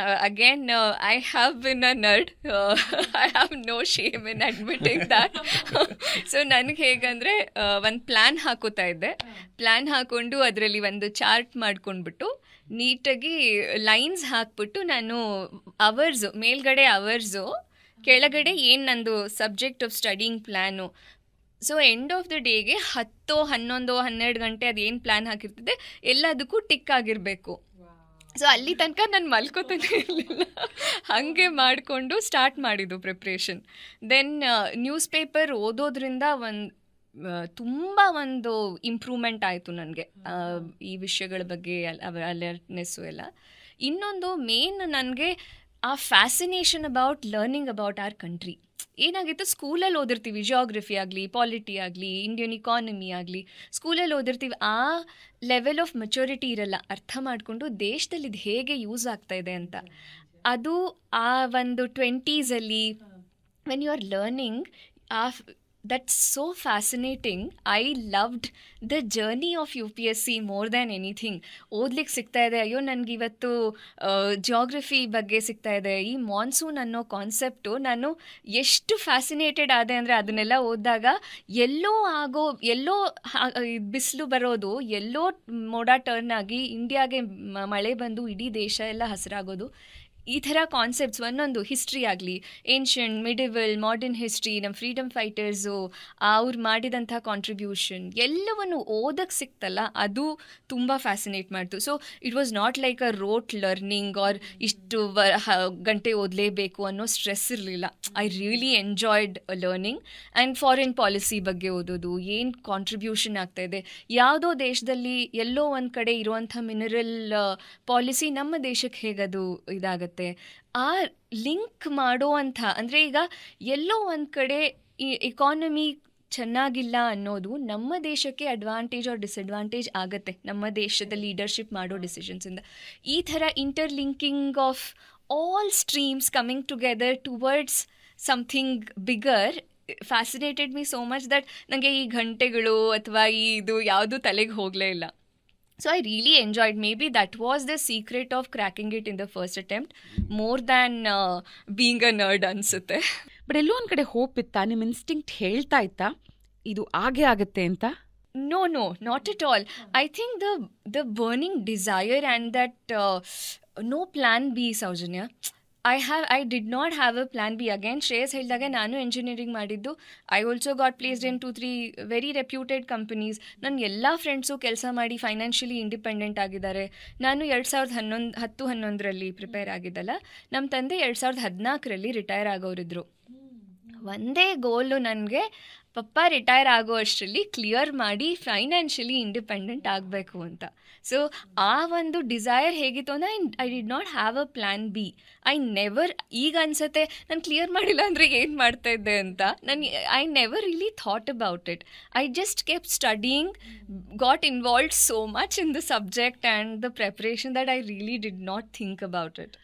again, I have been a nerd. I have no shame in admitting that. So ನನಗೆ ಹೇಗಂದರೆ ಒಂದು ಪ್ಲ್ಯಾನ್ ಹಾಕೋತಾ ಇದ್ದೆ. ಪ್ಲ್ಯಾನ್ ಹಾಕ್ಕೊಂಡು ಅದರಲ್ಲಿ ಒಂದು ಚಾರ್ಟ್ ಮಾಡ್ಕೊಂಡ್ಬಿಟ್ಟು ನೀಟಾಗಿ ಲೈನ್ಸ್ ಹಾಕ್ಬಿಟ್ಟು ನಾನು ಮೇಲ್ಗಡೆ ಅವರ್ಸು, ಕೆಳಗಡೆ ಏನು ನಂದು subject of studying plan. So end of the ಡೇಗೆ 10, 11, 12 ಗಂಟೆ ಅದೇನು ಪ್ಲ್ಯಾನ್ ಹಾಕಿರ್ತಿದ್ದೆ ಎಲ್ಲದಕ್ಕೂ ಟಿಕ್ ಆಗಿರಬೇಕು. ಸೊ ಅಲ್ಲಿ ತನಕ ನಾನು ಮಲ್ಕೋತಾನೆ ಇರಲಿಲ್ಲ. ಹಾಗೆ ಮಾಡಿಕೊಂಡು ಸ್ಟಾರ್ಟ್ ಮಾಡಿದ್ದು ಪ್ರಿಪ್ರೇಷನ್. ದೆನ್ ನ್ಯೂಸ್ ಪೇಪರ್ ಓದೋದ್ರಿಂದ ತುಂಬ ಒಂದು ಇಂಪ್ರೂವ್ಮೆಂಟ್ ಆಯಿತು ನನಗೆ ಈ ವಿಷಯಗಳ ಬಗ್ಗೆ ಅವೇರ್ನೆಸ್ಸು ಎಲ್ಲ. ಇನ್ನೊಂದು ಮೇನ್ ನನಗೆ ಆ fascination about learning about our country. ಏನಾಗಿತ್ತು, ಸ್ಕೂಲಲ್ಲಿ ಓದಿರ್ತೀವಿ, ಜಿಯೋಗ್ರಫಿ ಆಗಲಿ, ಪಾಲಿಟಿ ಆಗಲಿ, ಇಂಡಿಯನ್ ಇಕಾನಮಿ ಆಗಲಿ, ಸ್ಕೂಲಲ್ಲಿ ಓದಿರ್ತೀವಿ. ಆ ಲೆವೆಲ್ ಆಫ್ ಮೆಚುರಿಟಿ ಇರಲ್ಲ ಅರ್ಥ ಮಾಡಿಕೊಂಡು ದೇಶದಲ್ಲಿ ಇದು ಹೇಗೆ ಯೂಸ್ ಆಗ್ತಾ ಇದೆ ಅಂತ. ಅದು ಆ ಒಂದು 20s when you are learning, that's so fascinating. I loved the journey of UPSC more than anything. ಓದ್ಲಿಕ್ಕೆ ಸಿಗ್ತಾ ಇದೆ, ಅಯ್ಯೋ ನನಗಿವತ್ತು ಜಿಯೋಗ್ರಫಿ ಬಗ್ಗೆ ಸಿಗ್ತಾ ಇದೆ, ಈ ಮಾನ್ಸೂನ್ ಅನ್ನೋ ಕಾನ್ಸೆಪ್ಟು ನಾನು ಎಷ್ಟು ಫ್ಯಾಸಿನೇಟೆಡ್ ಆದೆ ಅಂದರೆ ಅದನ್ನೆಲ್ಲ ಓದಿದಾಗ ಎಲ್ಲೋ ಬಿಸಿಲು ಬರೋದು, ಎಲ್ಲೋ ಮೋಡ ಟರ್ನ್ ಆಗಿ ಇಂಡಿಯಾಗೆ ಮಳೆ ಬಂದು ಇಡೀ ದೇಶ ಎಲ್ಲ ಹಸಿರಾಗೋದು. ಈ ಥರ ಕಾನ್ಸೆಪ್ಟ್ಸ್ ಒಂದೊಂದು ಹಿಸ್ಟ್ರಿ ಆಗಲಿ, ಏನ್ಷಿಯಂಟ್, ಮಿಡಿವಲ್, ಮಾಡರ್ನ್ ಹಿಸ್ಟ್ರಿ, ನಮ್ಮ ಫ್ರೀಡಮ್ ಫೈಟರ್ಸು ಅವ್ರು ಮಾಡಿದಂಥ ಕಾಂಟ್ರಿಬ್ಯೂಷನ್ ಎಲ್ಲವನ್ನು ಓದಕ್ಕೆ ಸಿಕ್ತಲ್ಲ, ಅದು ತುಂಬ ಫ್ಯಾಸಿನೇಟ್ ಮಾಡ್ತು. So it was not like a rote learning or ಇಷ್ಟು ಗಂಟೆ ಓದಲೇಬೇಕು ಅನ್ನೋ ಸ್ಟ್ರೆಸ್ ಇರಲಿಲ್ಲ. I really enjoyed learning. And foreign policy ಬಗ್ಗೆ ಓದೋದು, ಏನು ಕಾಂಟ್ರಿಬ್ಯೂಷನ್ ಆಗ್ತಾಯಿದೆ, ಯಾವುದೋ ದೇಶದಲ್ಲಿ ಎಲ್ಲೋ ಒಂದು ಕಡೆ ಇರುವಂಥ ಮಿನರಲ್ ಪಾಲಿಸಿ ನಮ್ಮ ದೇಶಕ್ಕೆ ಹೇಗದು ಇದಾಗುತ್ತೆ, ಆಗುತ್ತೆ. ಆ ಲಿಂಕ್ ಮಾಡೋ ಅಂಥ, ಅಂದರೆ ಈಗ ಎಲ್ಲೋ ಒಂದು ಕಡೆ ಈ ಎಕಾನಮಿ ಚೆನ್ನಾಗಿಲ್ಲ ಅನ್ನೋದು ನಮ್ಮ ದೇಶಕ್ಕೆ ಅಡ್ವಾಂಟೇಜ್ ಆರ್ ಡಿಸ್ಅಡ್ವಾಂಟೇಜ್ ಆಗುತ್ತೆ ನಮ್ಮ ದೇಶದ ಲೀಡರ್ಶಿಪ್ ಮಾಡೋ ಡಿಸಿಷನ್ಸಿಂದ. ಈ ಥರ interlinking of all streams coming together towards something bigger fascinated me so much that ನನಗೆ ಈ ಗಂಟೆಗಳು ಅಥವಾ ಇದು ಯಾವುದೂ ತಲೆಗೆ ಹೋಗಲೇ ಇಲ್ಲ. So I really enjoyed. Maybe that was the secret of cracking it in the first attempt, more than being a nerd ಅನ್ಸುತ್ತೆ. ಬಟ್ ಎಲ್ಲೋ ಒಂದು ಕಡೆ ಹೋಪ್ ಇತ್ತಾ? ನಿಮ್ಮ ಇನ್ಸ್ಟಿಂಕ್ಟ್ ಹೇಳ್ತಾ ಇತ್ತಾ ಇದು ಆಗೇ ಆಗುತ್ತೆ ಅಂತ? No, not at all. I think the burning desire and that no plan B, Saujanya. I did not have a plan B. Again, Shreyas ಹೇಳಿದಾಗ ನಾನು ಎಂಜಿನಿಯರಿಂಗ್ ಮಾಡಿದ್ದು. I also got placed in 2-3 very reputed companies. ನನ್ನ ಎಲ್ಲ friends ಕೆಲಸ ಮಾಡಿ financially independent ಆಗಿದ್ದಾರೆ. ನಾನು 2010-11ರಲ್ಲಿ prepare ಆಗಿದ್ದಲ್ಲ. ನಮ್ಮ ತಂದೆ 2014ರಲ್ಲಿ ರಿಟೈರ್ ಆಗೋರಿದ್ರು. ಒಂದೇ ಗೋಲು ನನಗೆ, ಪಪ್ಪ ರಿಟೈರ್ ಆಗೋ ಅಷ್ಟರಲ್ಲಿ ಕ್ಲಿಯರ್ ಮಾಡಿ ಫೈನಾನ್ಷಿಯಲಿ ಇಂಡಿಪೆಂಡೆಂಟ್ ಆಗಬೇಕು ಅಂತ. ಸೊ ಆ ಒಂದು ಡಿಸೈರ್ ಹೇಗಿತ್ತು ಅಂದರೆ I did not have a plan B. I never, ಈಗ ಅನ್ಸುತ್ತೆ ನಾನು ಕ್ಲಿಯರ್ ಮಾಡಿಲ್ಲ ಅಂದರೆ ಏನು ಮಾಡ್ತಾ ಇದ್ದೆ ಅಂತ. I never really thought about it. I just kept studying, got involved so much in the subject and the preparation that I really did not think about it.